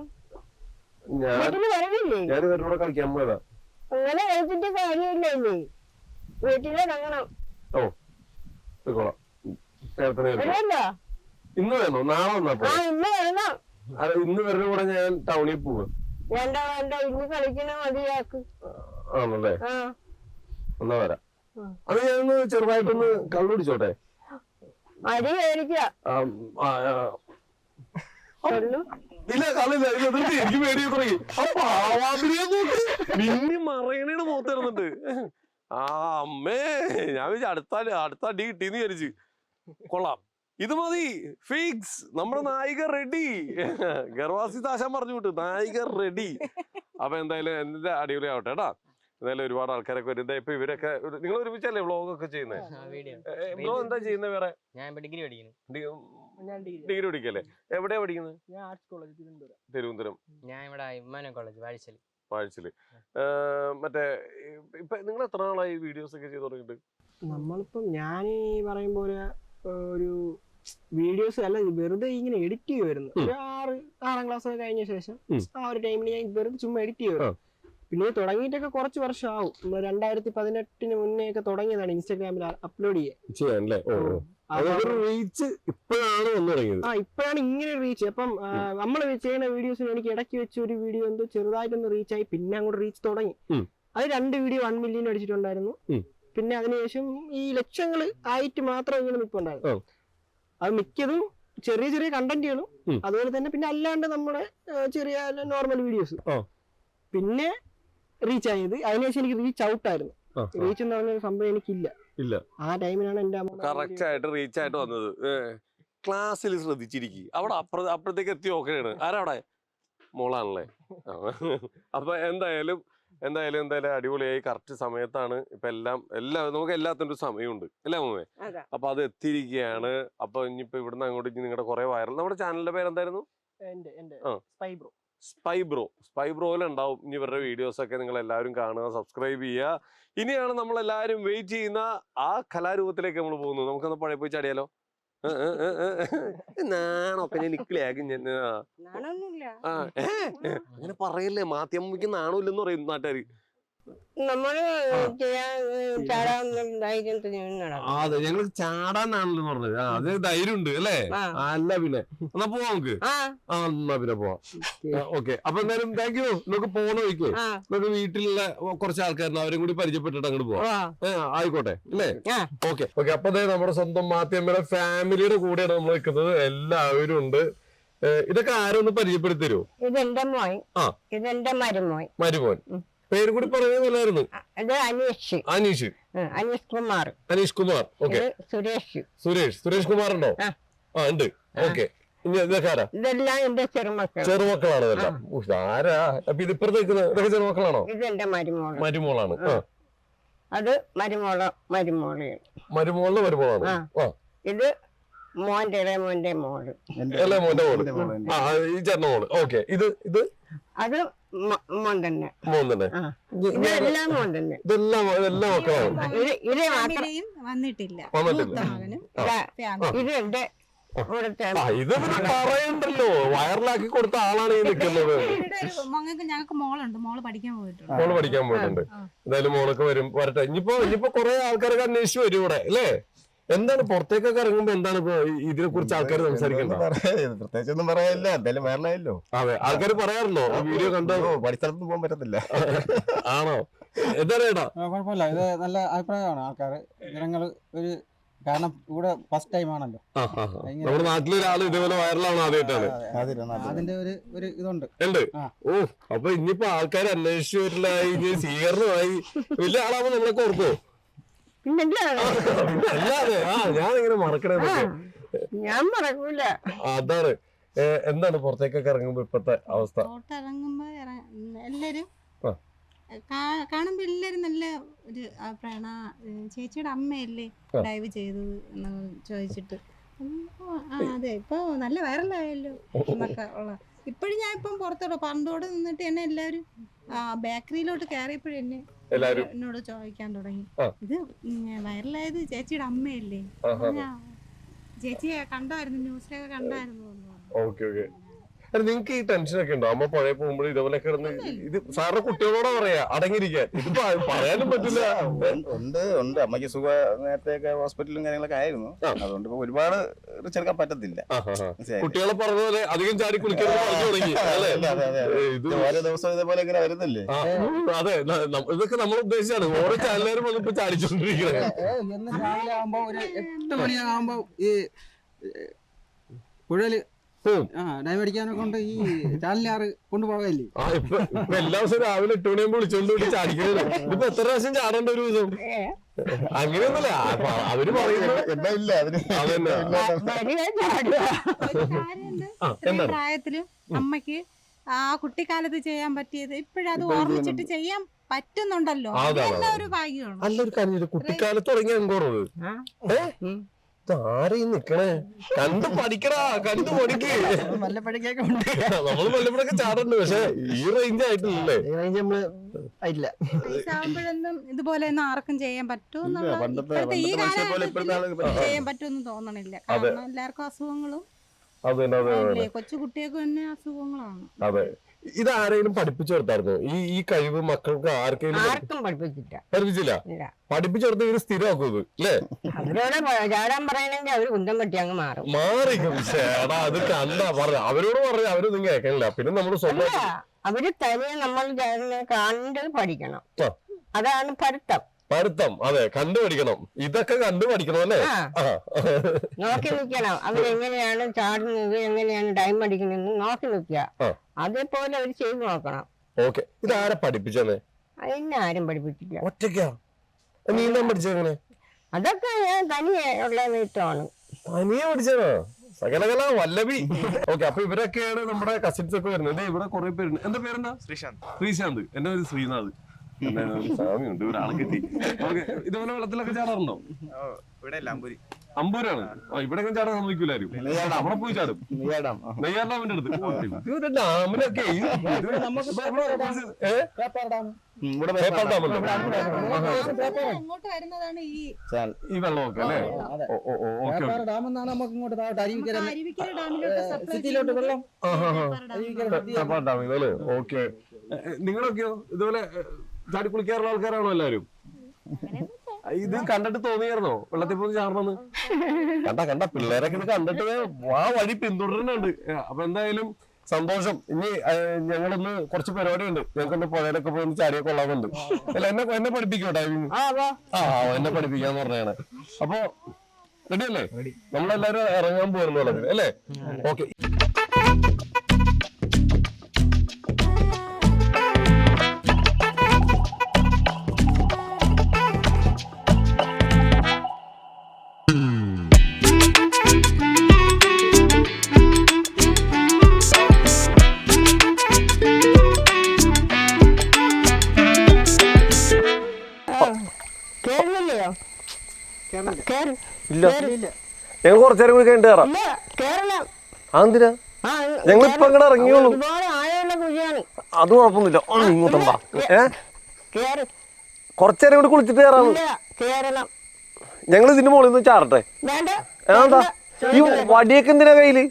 [SPEAKER 2] വീട്ടില് വരവില്ലേ?
[SPEAKER 1] ഞാൻ ഇവരുടെ കളിക്കാൻ പോയതാ.
[SPEAKER 2] അങ്ങനെ കഴിച്ചിട്ട് കാര്യമില്ലേ? വീട്ടിലെ കാണണം.
[SPEAKER 1] ഓ പോയിക്കോളാം.
[SPEAKER 2] വരുമല്ലോ.
[SPEAKER 1] ഇന്ന് വേണോ നാളെ വന്നപ്പോ?
[SPEAKER 2] ഇന്ന് വരണം.
[SPEAKER 1] ഇന്ന് വരുന്ന കൂടെ ഞാൻ ടൗണിൽ പോവാ.
[SPEAKER 2] വേണ്ട വേണ്ട, ഇന്ന് കളിക്കണ മതിയാക്ക്.
[SPEAKER 1] ആണല്ലേ? എന്നാ വരാം. അത് ഞാനൊന്ന് ചെറുതായിട്ടൊന്ന് കള്ളുടിച്ചോട്ടെ.
[SPEAKER 2] അരി മേടിക്ക.
[SPEAKER 1] ഇല്ല കളില്ല, എനിക്ക് പേടിയെ തുടങ്ങി. പിന്നെ മറയണേണ് മൂത്തിരുന്നിട്ട്. അമ്മേ ഞാൻ വിചാരിച്ചു അടുത്ത അടി കിട്ടിന്ന് വിചാരിച്ചു. കൊള്ളാം, ഇത് മതി, ഫിക്സ്. നമ്മുടെ നായിക റെഡി. ഗർവാസി താശാൻ പറഞ്ഞു വിട്ടു, നായിക റെഡി. അപ്പൊ എന്തായാലും എന്റെ അടിപൊളി ആവട്ടെ കേട്ടാ. എന്തായാലും ഒരുപാട് ആൾക്കാരൊക്കെ വരും. ഇപ്പൊ ഇവരൊക്കെ നിങ്ങൾ ഒരുമിച്ചല്ലേ വ്ളോഗ് ഒക്കെ ചെയ്യുന്നത്? ബ്രോ എന്താ ചെയ്യുന്നത് വേറെ? ഡിഗ്രി പഠിക്കല്ലേ? എവിടെയാ പഠിക്കുന്നത്? തിരുവനന്തപുരം. വാഴ്ചല്. മറ്റേ ഇപ്പൊ നിങ്ങൾ എത്ര നാളായി വീഡിയോസ് ഒക്കെ ചെയ്ത് തുടങ്ങിയിട്ട്?
[SPEAKER 3] നമ്മളിപ്പം ഞാൻ പറയുമ്പോ ഒരു വീഡിയോസ് അല്ല, വെറുതെ ഇങ്ങനെ എഡിറ്റ് ചെയ്യുമായിരുന്നു. ഒരു 6-ആം ക്ലാസ് ഒക്കെ കഴിഞ്ഞ ശേഷം ആ ഒരു ടൈമിൽ ഞാൻ വെറുതെ ചുമ്മാ എഡിറ്റ് ചെയ്യുമായിരുന്നു. പിന്നെ തുടങ്ങിയിട്ടൊക്കെ കുറച്ച് വർഷം ആവും. 2018 മുന്നേ ഒക്കെ തുടങ്ങിയതാണ് ഇൻസ്റ്റാഗ്രാമിൽ അപ്ലോഡ് ചെയ്യാൻ. ഇപ്പോഴാണ് ഇങ്ങനെ റീച്ച്. അപ്പം നമ്മൾ ചെയ്യുന്ന വീഡിയോസിന് എനിക്ക് ഇടയ്ക്ക് വെച്ച് ഒരു വീഡിയോ എന്തോ ചെറുതായിട്ടൊന്ന് റീച്ച് ആയി, പിന്നെ അങ്ങോട്ട് റീച്ച് തുടങ്ങി. അത് 2 വീഡിയോ 1 മില്യൺ അടിച്ചിട്ടുണ്ടായിരുന്നു. പിന്നെ അതിനുശേഷം ഈ ലക്ഷങ്ങൾ ആയിട്ട് മാത്രം ഇങ്ങനെ നിൽപ്പുണ്ടായിരുന്നു. അത് മിക്കതും ചെറിയ ചെറിയ കണ്ടന്റുകളും അതുപോലെ തന്നെ പിന്നെ അല്ലാണ്ട് നമ്മുടെ ചെറിയ നോർമൽ വീഡിയോസ്. പിന്നെ റീച്ച് ആയത് അതിനുശേഷം എനിക്ക് റീച്ച് ഔട്ടായിരുന്നു. റീച്ച് എന്ന് പറഞ്ഞ സംഭവം എനിക്കില്ല. ആ ടൈമിലാണ് എന്റെ
[SPEAKER 1] കറക്റ്റ് ആയിട്ട് റീച്ച് ആയിട്ട് വന്നത്. ക്ലാസ്സിൽ ശ്രദ്ധിച്ചിരിക്കും. അവിടെ അപ്പുറത്തേക്ക് എത്തി നോക്കുകയാണ്. ആരവിടെ? മോളാണല്ലേ? അപ്പൊ എന്തായാലും അടിപൊളിയായി. കറക്റ്റ് സമയത്താണ് ഇപ്പൊ എല്ലാം നമുക്ക് എല്ലാത്തിനും ഒരു സമയമുണ്ട് അല്ലേ മോമേ? അപ്പൊ അത് എത്തിയിരിക്കുകയാണ്. അപ്പൊ ഇനിയിപ്പോ ഇവിടുന്ന് അങ്ങോട്ട് നിങ്ങളുടെ കുറെ വൈറൽ. നമ്മുടെ ചാനലിന്റെ പേര് എന്തായിരുന്നു? സ്പൈ ബ്രോയിലുണ്ടാവും ഇനി ഇവരുടെ വീഡിയോസ് ഒക്കെ. നിങ്ങൾ എല്ലാവരും കാണുക, സബ്സ്ക്രൈബ് ചെയ്യുക. ഇനിയാണ് നമ്മൾ എല്ലാവരും വെയിറ്റ് ചെയ്യുന്ന ആ കലാരൂപത്തിലേക്ക് നമ്മൾ പോകുന്നത്. നമുക്കൊന്ന് പഴയ പോയി ചാടിയാലോ? നാണൊക്കെ ഞാൻ നിക്കിലാക്കും. ഞാൻ അങ്ങനെ പറയല്ലേ, മാധ്യമക്ക് നാണമില്ലെന്ന് പറയും നാട്ടുകാര്. അതെ, ഞങ്ങൾ ചാടാനാണല്ലോ പറഞ്ഞത്. അത് ധൈര്യം ഉണ്ട് അല്ലേ? അല്ല പിന്നെ എന്നാ പോവാ നമുക്ക്. എന്നാ പിന്നെ പോവാം. ഓക്കെ, അപ്പൊ എന്തായാലും താങ്ക് യു. നമുക്ക് പോണ വയ്ക്കേ നമുക്ക് വീട്ടിലുള്ള കുറച്ച് ആൾക്കാരുണ്ട്, അവരും കൂടി പരിചയപ്പെട്ടിട്ട് അങ്ങോട്ട് പോവാം. ആയിക്കോട്ടെ അല്ലേ? ഓക്കെ. അപ്പൊ നമ്മുടെ സ്വന്തം മാത്യമ്മയുടെ ഫാമിലിയുടെ കൂടെയാണ് നമ്മൾ നിൽക്കുന്നത്. എല്ലാവരും ഉണ്ട്. ഇതൊക്കെ ആരൊന്ന് പരിചയപ്പെടുത്തി തരുമോ?
[SPEAKER 2] ഇതെന്റെ മോൻ, ഇതെന്റെ മരുമോൻ.
[SPEAKER 1] പേര് കൂടി പറയുന്നല്ലായിരുന്നു? അനീഷ് കുമാർ. ഓക്കെ. സുരേഷ് കുമാർ ഉണ്ടോ? ഉണ്ട്. ഓക്കെ. ഇനി ഇതൊക്കെ
[SPEAKER 2] ഇതെല്ലാം എന്റെ
[SPEAKER 1] ചെറുമക്കളാണ് ഇതെല്ലാം. ആരാ അപ്പൊ ഇത് ഇപ്പുറത്ത് നിൽക്കുന്നത്? ഇതൊക്കെ ചെറുമക്കളാണോ?
[SPEAKER 2] ഇതെന്റെ
[SPEAKER 1] മരുമോളാണ്.
[SPEAKER 2] അത് മരുമോളാണ്.
[SPEAKER 1] ഇത്
[SPEAKER 2] മോന്റെ മോന്റെ മോള്.
[SPEAKER 1] ഈ ചേട്ടന്റെ മോള്. ഓക്കെ. ഇത്
[SPEAKER 2] അത് മോൻ തന്നെ.
[SPEAKER 1] ഇതെല്ലാം മക്കളാണ്.
[SPEAKER 4] വന്നിട്ടില്ല.
[SPEAKER 2] ഇത് എന്റെ
[SPEAKER 1] ഇത് പറയണ്ടല്ലോ, വൈറലാക്കി കൊടുത്ത ആളാണ് ഈ നിൽക്കുന്നത്.
[SPEAKER 4] ഞങ്ങൾക്ക് മോളുണ്ട്, മോള് പഠിക്കാൻ പോയിട്ടുണ്ട്.
[SPEAKER 1] എന്തായാലും മോളൊക്കെ വരട്ടെ. ഇനിയിപ്പോ കുറെ ആൾക്കാരൊക്കെ അന്വേഷിച്ച് വരും ഇവിടെ അല്ലേ? എന്താണ് പുറത്തേക്കൊക്കെ ഇറങ്ങുമ്പോ എന്താണ് ഇപ്പൊ ഇതിനെ കുറിച്ച് ആൾക്കാർ സംസാരിക്കുന്നത്?
[SPEAKER 5] പ്രത്യേകിച്ചൊന്നും പറയാനില്ല, എന്തായാലും വൈറലായല്ലോ.
[SPEAKER 1] അതെ, ആൾക്കാർ പറയാറുണ്ടോ വീഡിയോ കണ്ടോ?
[SPEAKER 5] പഠിസ്ഥലത്തൊന്നും പോകാൻ പറ്റത്തില്ല.
[SPEAKER 1] ആണോ? എന്താ പറയടാ?
[SPEAKER 6] കുഴപ്പമില്ല, ഇത് നല്ല അഭിപ്രായമാണ് ആൾക്കാർ, ജനങ്ങൾ. ഒരു കാരണം ഇവിടെ ഫസ്റ്റ് ടൈം ആണല്ലോ
[SPEAKER 1] നമ്മുടെ നാട്ടിലൊരാള് ഇതേപോലെ വൈറലാണോ? ആദ്യമായിട്ടാണ്.
[SPEAKER 6] അതിന്റെ ഒരു ഇതുണ്ട്.
[SPEAKER 1] ഓ, അപ്പൊ ഇനിയിപ്പോ ആൾക്കാർ അന്വേഷിച്ചു വരില്ലായി, ഇനി സ്വീകരണമായി. വലിയ ആളാവുമ്പോ നമ്മളൊക്കെ ഓർക്കോ? അല്ലാതെ ഞാനിങ്ങനെ മറക്കണേ.
[SPEAKER 2] ഞാൻ മറക്കൂല.
[SPEAKER 1] അതാണ്. എന്താണ് പുറത്തേക്കൊക്കെ ഇറങ്ങുമ്പോ ഇപ്പത്തെ അവസ്ഥ?
[SPEAKER 4] പുറത്തിറങ്ങുമ്പോ എല്ലാരും
[SPEAKER 1] ആ.
[SPEAKER 4] കാണുമ്പോ എല്ലാരും നല്ല ഒരു അഭിപ്രായമാണ്. ചേച്ചിയുടെ അമ്മയല്ലേ
[SPEAKER 1] ആ.
[SPEAKER 4] ഡൈവ് ചെയ്തത് എന്ന് ചോദിച്ചിട്ട് അതെ ഇപ്പൊ നല്ല വൈറലായല്ലോ എന്നൊക്കെ ഉള്ള. ഇപ്പോഴും ഞാൻ ഇപ്പം പുറത്തോടെ പണ്ടോടെ നിന്നിട്ട് എന്നെ എല്ലാവരും ബേക്കറിയിലോട്ട് കയറിയപ്പോഴും
[SPEAKER 1] എല്ലാരും
[SPEAKER 4] എന്നോട് ചോദിക്കാൻ തുടങ്ങി,
[SPEAKER 1] ആ.
[SPEAKER 4] ഇത് വൈറലായത് ചേച്ചിയുടെ അമ്മയല്ലേ? ഞാൻ ചേച്ചിയെ കണ്ടായിരുന്നു, ന്യൂസിലൊക്കെ കണ്ടായിരുന്നു എന്ന് പറഞ്ഞു.
[SPEAKER 1] Okay okay. നിങ്ങക്ക് ഈ ടെൻഷനൊക്കെ ഉണ്ടോ? അമ്മ പുഴയിൽ പോകുമ്പോൾ ഇതേപോലെ കിടന്ന് ഇത് സാറിന്റെ കുട്ടികളോടാ പറയാ അടങ്ങിയിരിക്കാൻ, ഇത് പറയാനും പറ്റില്ല.
[SPEAKER 5] ഉണ്ട് അമ്മയ്ക്ക് സുഖ നേരത്തെയൊക്കെ ഹോസ്പിറ്റലും കാര്യങ്ങളൊക്കെ ആയിരുന്നു. അതുകൊണ്ട് ഇപ്പൊ ഒരുപാട് റിച്ചെടുക്കാൻ പറ്റത്തില്ല.
[SPEAKER 1] കുട്ടികളെ പറഞ്ഞ പോലെ അധികം ചാടി കുളിക്കാൻ പറഞ്ഞു തുടങ്ങി അല്ലേ? ഇത്
[SPEAKER 5] ഓരോ ദിവസം ഇതേപോലെ ഇങ്ങനെ വരുന്നില്ലേ?
[SPEAKER 1] അതെ, ഇതൊക്കെ നമ്മൾ ഉദ്ദേശിച്ചാണ്. ഓരോ ചാനലുകാരും വന്നിപ്പോ ചാടിച്ചോണ്ടിരിക്കുന്നത്.
[SPEAKER 6] എന്നും രാവിലെ ആകുമ്പോ ഒരു 8 മണിയാകുമ്പോ ഈ പുഴയില് ഡൈവ് അടിക്കാനൊക്കെ കൊണ്ട് ഈ ചാലിനാറ് കൊണ്ടുപോകല്ലേ.
[SPEAKER 1] ഇപ്പൊ എല്ലാ ദിവസവും രാവിലെ 8 മണിയാകുമ്പോൾ വിളിച്ചോണ്ട് പോയി ചാടിക്കുന്നത്. ഇതിപ്പോ എത്ര പ്രാവശ്യം ചാടേണ്ട ഒരു ദിവസം? അങ്ങനെയൊന്നുമല്ല അവര് പറയുന്നത്.
[SPEAKER 5] എന്നാ ഇല്ല അതിന്
[SPEAKER 1] അതന്നെ.
[SPEAKER 4] ഒരു കാര്യമുണ്ട്, ഇത്രയും പ്രായത്തിലും അമ്മയ്ക്ക് ആ കുട്ടിക്കാലത്ത് ചെയ്യാൻ പറ്റിയത് ഇപ്പോഴത് ഓർമ്മിച്ചിട്ട് ചെയ്യാൻ പറ്റുന്നുണ്ടല്ലോ. അതെല്ലാം ഒരു ഭാഗ്യമാണ്.
[SPEAKER 1] നല്ലൊരു കാര്യം, കുട്ടിക്കാലത്ത് തുടങ്ങിയ എങ്കോറത് ആരെയും നിക്കണേ കണ്ടു പഠിക്കടാ, കണ്ടു പഠിക്ക്. നമ്മള് വല്ലപ്പോഴൊക്കെ ചാടുന്നുണ്ട്, പക്ഷെ ഈ റേഞ്ച് ആയിട്ടില്ലല്ലേ?
[SPEAKER 4] വയസ്സാകുമ്പോഴൊന്നും ഇതുപോലെ ഒന്നും ആർക്കും ചെയ്യാൻ പറ്റുമെന്നുള്ള ഇപ്പോഴത്തെ ഈ കാലഘട്ടത്തിൽ ചെയ്യാൻ പറ്റുമെന്ന് തോന്നണില്ല. കാരണം എല്ലാവർക്കും അസുഖങ്ങളും കൊച്ചു കുട്ടികൾക്ക് തന്നെ അസുഖങ്ങളാണ്.
[SPEAKER 1] അതെ. ഇത് ആരെങ്കിലും പഠിപ്പിച്ചു കൊടുത്തായിരുന്നു ഈ കഴിവ് മക്കൾക്ക്?
[SPEAKER 2] ആർക്കും പഠിപ്പിച്ചില്ല.
[SPEAKER 1] പഠിപ്പിച്ചെടുത്ത് ഇവര് സ്ഥിരമാക്കും അല്ലേ?
[SPEAKER 2] അവരോട് ചാടാൻ പറയണെങ്കിൽ അവര് കുന്തം പറ്റി അങ്ങ് മാറും.
[SPEAKER 1] മാറിക്കും. ചേടാ അത് കണ്ടാ പറഞ്ഞ അവരോട് പറഞ്ഞ അവര് നിങ്ങൾ കേൾക്കണില്ല. പിന്നെ നമ്മള് സ്വന്തം
[SPEAKER 2] അവര് തനിയെ നമ്മൾ കണ്ട് പഠിക്കണം. അതാണ് പഠിത്തം.
[SPEAKER 1] അതെ, കണ്ടു പഠിക്കണം. ഇതൊക്കെ കണ്ടു പഠിക്കണം അല്ലേ?
[SPEAKER 2] നോക്കി നിൽക്കണം. അവരെങ്ങനെയാണ് ചാടുന്നത്, എങ്ങനെയാണ് ടൈം അടിക്കുന്നത് നോക്കി നിൽക്കുക. അതേപോലെ അവര് ചെയ്ത് നോക്കണം.
[SPEAKER 1] ഓക്കെ. ഇതാരെ പഠിപ്പിച്ചേ?
[SPEAKER 2] അതിനെ ആരും പഠിപ്പിച്ചില്ല.
[SPEAKER 1] ഒറ്റയ്ക്കാ നീന്താൻ പഠിച്ചെങ്ങനെ?
[SPEAKER 2] അതൊക്കെ ഞാൻ തനിയെ ഉള്ള നേട്ടമാണ്.
[SPEAKER 1] തനിയെ പഠിച്ചതാ? സകലകല വല്ലഭി. ഓക്കെ. അപ്പൊ ഇവരൊക്കെയാണ് നമ്മുടെ കസിൻസ് ഒക്കെ വരുന്നത്. ഇവിടെ കുറെ പേരുണ്ട്. എന്താ പേരെന്താ? ശ്രീശാന്ത്. എന്റെ പേര് ശ്രീനാഥ്. സ്വാമിയുണ്ട്, ഒരാളെ കിട്ടി. ഓക്കെ. ഇതുപോലെ വെള്ളത്തിലൊക്കെ ചാടാറുണ്ടോ? അമ്പൂരാണ്. ഇവിടെ ചാടാൻ സമ്മതിക്കൂലാരും. അവിടെ പോയി ചാടും. നെയ്യാർഡാമിന്റെ അടുത്ത് ഇവരുടെ ഡാമിലൊക്കെ
[SPEAKER 4] ഇങ്ങോട്ട് വരുന്നതാണ്
[SPEAKER 1] ഈ വെള്ളമൊക്കെ അല്ലേ?
[SPEAKER 6] ഡാം എന്നാണ് നമുക്ക് ഇങ്ങോട്ട്
[SPEAKER 4] അരുവിക്കര ഡാമിലോട്ട്
[SPEAKER 6] സിറ്റിയിലോട്ട് വെള്ളം.
[SPEAKER 1] ഡാമിൽ. ഓക്കെ. നിങ്ങളൊക്കെയോ ഇതുപോലെ ചാടി കുളിക്കാറുള്ള ആൾക്കാരാണോ എല്ലാരും? ഇത് കണ്ടിട്ട് തോന്നിയായിരുന്നോ വെള്ളത്തിൽ പോയി ചാടണമെന്ന്? കണ്ട പിള്ളേരൊക്കെ ഇത് കണ്ടിട്ട് ആ വഴി പിന്തുടരുന്നുണ്ട്. അപ്പൊ എന്തായാലും സന്തോഷം. ഇനി ഞങ്ങളൊന്ന് കുറച്ച് പരിപാടി ഉണ്ട്. ഞങ്ങൾക്കൊന്ന് പുഴയിലൊക്കെ പോയി ചാടിയൊക്കെ കൊള്ളാറുണ്ട്. അല്ല എന്നെ പഠിപ്പിക്കോ ഡൈവിങ്? എന്നെ പഠിപ്പിക്കാന്ന് പറഞ്ഞാണ്. അപ്പൊ റെഡി അല്ലേ? നമ്മളെല്ലാരും ഇറങ്ങാൻ പോയിരുന്നു വെള്ളത്തിൽ അല്ലേ? ഓക്കെ. ഇല്ല, ഞങ്ങൾ കുറച്ചേരം കൂടി കഴിഞ്ഞിട്ട് കയറാം. അതെന്തിനാ? ഞങ്ങൾ ഇപ്പൊ അങ്ങോട്ട് ഇറങ്ങിയോളൂ. അത് കുഴപ്പമൊന്നുമില്ല. ഇങ്ങോട്ടാ കുറച്ചേരം കൂടി കുളിച്ചിട്ട് കയറാം. ഞങ്ങൾ ഇതിന്റെ മുകളിൽ നിന്ന് ചാടട്ടെ? എന്താ ഈ വടിയൊക്കെ എന്തിനാ കയ്യില്?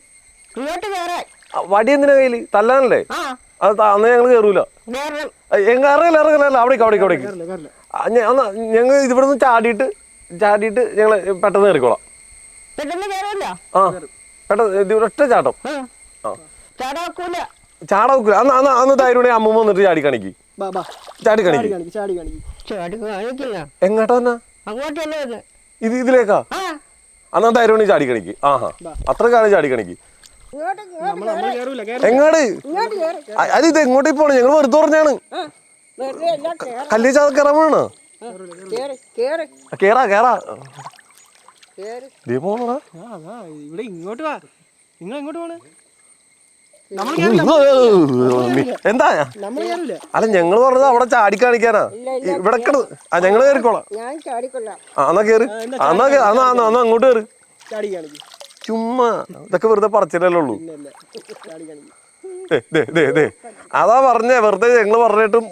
[SPEAKER 1] വടി എന്തിനാ കയ്യില്? തല്ലാനല്ലേ? അത് അന്ന് ഞങ്ങൾ കയറൂല. ഇറങ്ങല്ല. അവിടേക്ക് ഞങ്ങൾ ഇവിടെ നിന്ന് ചാടിയിട്ട് ഞങ്ങള് പെട്ടെന്ന് കയറിക്കോളാം. പെട്ടെന്ന് ഒറ്റ ചാട്ടം. ചാടാക്കൂല. അന്ന് ധൈര്യം അമ്മ വന്നിട്ട് ചാടി കാണിക്ക്. എങ്ങോട്ടാ? ഇതിലേക്കാ? അന്നാ ധൈര്യം ചാടി കാണിക്ക്. അത്ര കാലം ചാടി കാണിക്ക്. എങ്ങോട്ട്? അത് ഇത് എങ്ങോട്ടേ പോണേ? ഞങ്ങൾ വെറുതെ പറഞ്ഞാണ്. കല്ല് ചാത കയറാൻ വേണോ? കേറാ
[SPEAKER 3] ഇവിടെ ഇങ്ങോട്ട് വാ. നിങ്ങൾ എങ്ങോട്ട് പോണ്?
[SPEAKER 1] എന്താ
[SPEAKER 3] നമ്മൾ കയറില്ല.
[SPEAKER 1] അല്ല ഞങ്ങള് പറഞ്ഞത് അവിടെ ചാടി കാണിക്കാനാ. ഇവിടെ ഞങ്ങള് കയറിക്കോളാം.
[SPEAKER 2] ഞാൻ ചാടിക്കൊള്ളാം.
[SPEAKER 1] എന്നാ കേറ്. എന്നാ അങ്ങോട്ട് കേറ്.
[SPEAKER 3] ചാടി കാണിക്കും.
[SPEAKER 1] ചുമ്മാ ഇതൊക്കെ വെറുതെ പറച്ചില്ലല്ലേ ഉള്ളൂ.
[SPEAKER 3] പിന്നല്ല, ചാടി കാണിക്കും.
[SPEAKER 1] അതാ പറഞ്ഞേ, വെറുതെ ഞങ്ങള് പറഞ്ഞിട്ടും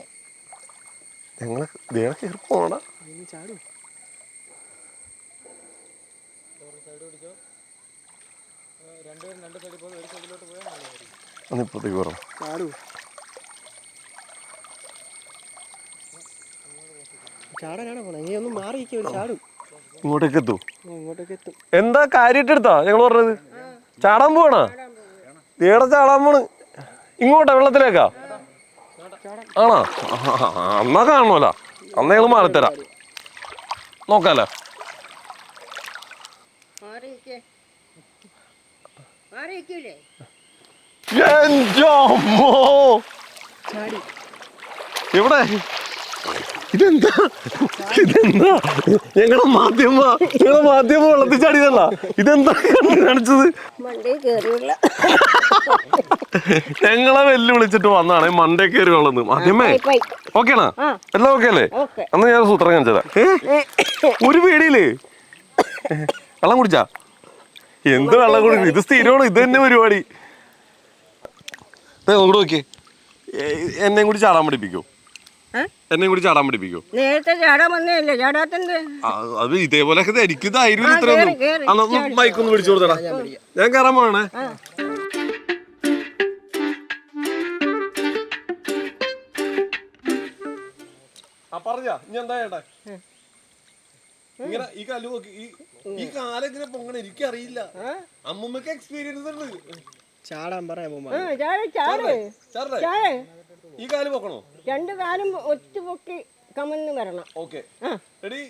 [SPEAKER 1] ഞങ്ങള് കേറി പോണ.
[SPEAKER 3] ചാടും.
[SPEAKER 1] ഇപ്പത്തേക്ക് പറഞ്ഞു
[SPEAKER 3] ചാടും. ചാടാനാണ് പോണേ. നീ ഒന്ന് മാറിയിരിക്കും. ഒരു ചാടും.
[SPEAKER 1] ഇങ്ങോട്ടേക്ക് എത്തൂ.
[SPEAKER 3] ഇങ്ങോട്ടേക്ക് എത്തും.
[SPEAKER 1] എന്താ കാര്യമായിട്ട് എടുത്താ ഞങ്ങള് പറഞ്ഞത്? ചാടാൻ പോവാണോ? ഏടെ ചാടാൻ പോണ്? ഇങ്ങോട്ടാ വെള്ളത്തിലേക്കാ? ആണോ? എന്നാ കാണണോല. അന്ന് ഞങ്ങള് മാറിത്തരാം. നോക്കാലോ. ഇവിടെ ഇതെന്താ ഞങ്ങളെ മാധ്യമ വെള്ളത്തിൽ ചാടിയതല്ല. ഇതെന്താ കാണിച്ചത്? ഞങ്ങളെ വെല്ലുവിളിച്ചിട്ട് വന്നാണ് മണ്ടേ കയറി വെള്ളം. മാധ്യമേ ഓക്കേണാ? എല്ലാം ഓക്കെ അല്ലേ? അന്ന് ഞാൻ സൂത്രം കാണിച്ചതാ. ഒരു പേടിയില്ലേ? വെള്ളം കുടിച്ചാ? എന്ത് വെള്ളം കുടിക്കും? ഇത് സ്ഥിരമാണ്. ഇത് തന്നെ പരിപാടി. അങ്ങോട്ട് നോക്കിയേ. എന്നെയും കൂടി ചാടാൻ പഠിപ്പിക്കോ? എന്നെയും കൂടി ചാടാൻ പഠിപ്പിക്കോ?
[SPEAKER 2] നേരത്തെ ചാടാൻ വന്നതല്ലേ, ചാടാത്തത്?
[SPEAKER 1] അത് ഇതേപോലെയൊക്കെ എനിക്ക് ധൈര്യം ഇത്രയൊന്നും. മൈക്കൊന്ന് പിടിച്ചു കൊടുത്തടാ. ഞാൻ കയറാൻ പോണേ. പറഞ്ഞാ ഇനി എന്താ ചേട്ടാ? ഇങ്ങനെ ഈ കാല് നോക്കി, ഈ കാലെങ്ങനെ പൊങ്ങണ എനിക്കറിയില്ല. അമ്മമ്മക്ക് എക്സ്പീരിയൻസ് ഉണ്ട്.
[SPEAKER 3] ചാടാൻ പറയാം.
[SPEAKER 1] ഈ കാല് പൊക്കണോ?
[SPEAKER 2] രണ്ടു കാലും ഒത്തുപൊക്കി കമന്ന് വരണം.
[SPEAKER 1] Okay, ready?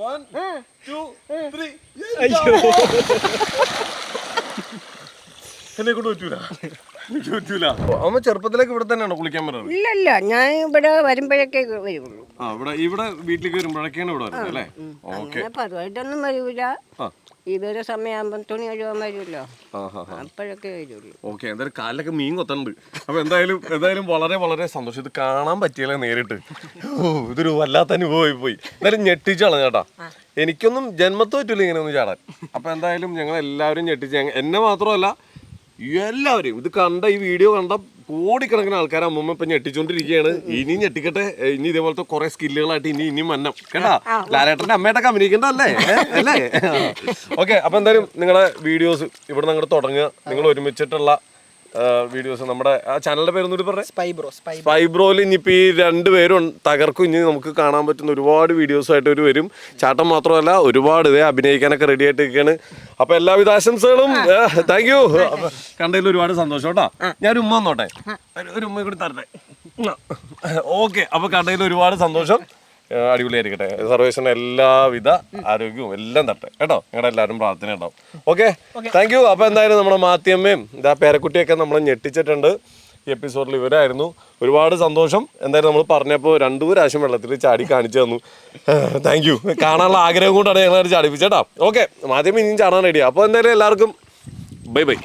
[SPEAKER 1] 1 2 3. എന്നെ കൊണ്ട് പറ്റൂല. അമ്മ ചെറുപ്പത്തിലേക്ക് ഇവിടെ തന്നെയാണോ കുളിക്കാൻ വരുന്നത്?
[SPEAKER 2] ഇല്ലല്ല, ഞാൻ ഇവിടെ വരുമ്പോഴൊക്കെ വരുള്ളൂ.
[SPEAKER 1] ഇവിടെ വീട്ടിലേക്ക് വരുമ്പോഴൊക്കെയാണ് ഇവിടെ വരുന്നത് അല്ലേ? ഓക്കെ.
[SPEAKER 2] പതിവായിട്ടൊന്നും വരൂല. ഇതൊരു സമയമാകുമ്പോ തുണി കഴുകാൻ വരുമല്ലോ, അപ്പോഴൊക്കെ വരുള്ളൂ.
[SPEAKER 1] ഓക്കെ, എന്തായാലും കാലിലൊക്കെ മീൻ കൊത്തുന്നുണ്ട്. അപ്പൊ എന്തായാലും വളരെ വളരെ സന്തോഷം. ഇത് കാണാൻ പറ്റിയല്ലേ നേരിട്ട്. ഇതൊരു വല്ലാത്ത അനുഭവമായി പോയി. എന്തായാലും ഞെട്ടിച്ചാണ് ചേട്ടാ. എനിക്കൊന്നും ജന്മത്ത് പറ്റില്ല ഇങ്ങനെ ഒന്ന് ചാടാൻ. അപ്പൊ എന്തായാലും ഞങ്ങൾ എല്ലാവരും ഞെട്ടിച്ച്, എന്നെ മാത്രമല്ല എല്ലാവരെയും. ഇത് കണ്ട, ഈ വീഡിയോ കണ്ട കോടിക്കണക്കിന് ആൾക്കാർ അമ്മമ്മ ഇപ്പൊ ഞെട്ടിച്ചോണ്ടിരിക്കുകയാണ്. ഇനി ഞെട്ടിക്കട്ടെ. ഇനി ഇതേപോലത്തെ കുറെ സ്കില്ലുകളായിട്ട് ഇനി മന്നം കേട്ടാ. ലാലേട്ടന്റെ അമ്മയായിട്ടൊക്കെ അഭിനയിക്കണ്ടല്ലേ അല്ലേ? ഓക്കെ, അപ്പൊ എന്തായാലും നിങ്ങളുടെ വീഡിയോസ് ഇവിടെ നിന്ന് തുടങ്ങുക. നിങ്ങൾ ഒരുമിച്ചിട്ടുള്ള വീഡിയോസ് നമ്മുടെ ആ ചാനലിന്റെ പേരൊന്നും പറഞ്ഞേ. സ്പൈബ്രോയിൽ ഇനിയിപ്പോൾ ഈ രണ്ടുപേരും തകർക്കും. ഇനി നമുക്ക് കാണാൻ പറ്റുന്ന ഒരുപാട് വീഡിയോസുമായിട്ട് ഒരു വരും. ചാട്ടം മാത്രമല്ല, ഒരുപാട് ഇതേ അഭിനയിക്കാനൊക്കെ റെഡി ആയിട്ട് ഇരിക്കുകയാണ്. അപ്പൊ എല്ലാവിധ ആശംസകളും. Thank you. കണ്ടതിൽ ഒരുപാട് സന്തോഷം കേട്ടോ. ഞാനൊരു ഉമ്മ വന്നോട്ടെ, ഒരു ഉമ്മ കൂടി തരട്ടെ. ഓക്കെ, അപ്പൊ കണ്ടതിൽ ഒരുപാട് സന്തോഷം. അടിപൊളിയായിരിക്കട്ടെ. സർവേശ്വരന് എല്ലാവിധ ആരോഗ്യവും എല്ലാം തട്ടെ കേട്ടോ. നിങ്ങളുടെ എല്ലാവരും പ്രാർത്ഥന ഉണ്ടാവും. Okay, thank you. അപ്പൊ എന്തായാലും നമ്മുടെ മാത്യമ്മയും ഇതാ പേരക്കുട്ടിയൊക്കെ നമ്മളെ ഞെട്ടിച്ചിട്ടുണ്ട്. ഈ എപ്പിസോഡിൽ ഇവരായിരുന്നു. ഒരുപാട് സന്തോഷം. എന്തായാലും നമ്മൾ പറഞ്ഞപ്പോൾ 2 പ്രാവശ്യം വെള്ളത്തിൽ ചാടി കാണിച്ചു തന്നു. Thank you. കാണാനുള്ള ആഗ്രഹം കൊണ്ടാണ് ഞങ്ങൾ ചാടിപ്പിച്ചേട്ടാ. ഓക്കെ, മാധ്യമം ഇനിയും ചാടാൻ റെഡിയാണ്. അപ്പോൾ എന്തായാലും എല്ലാവർക്കും ബൈ ബൈ.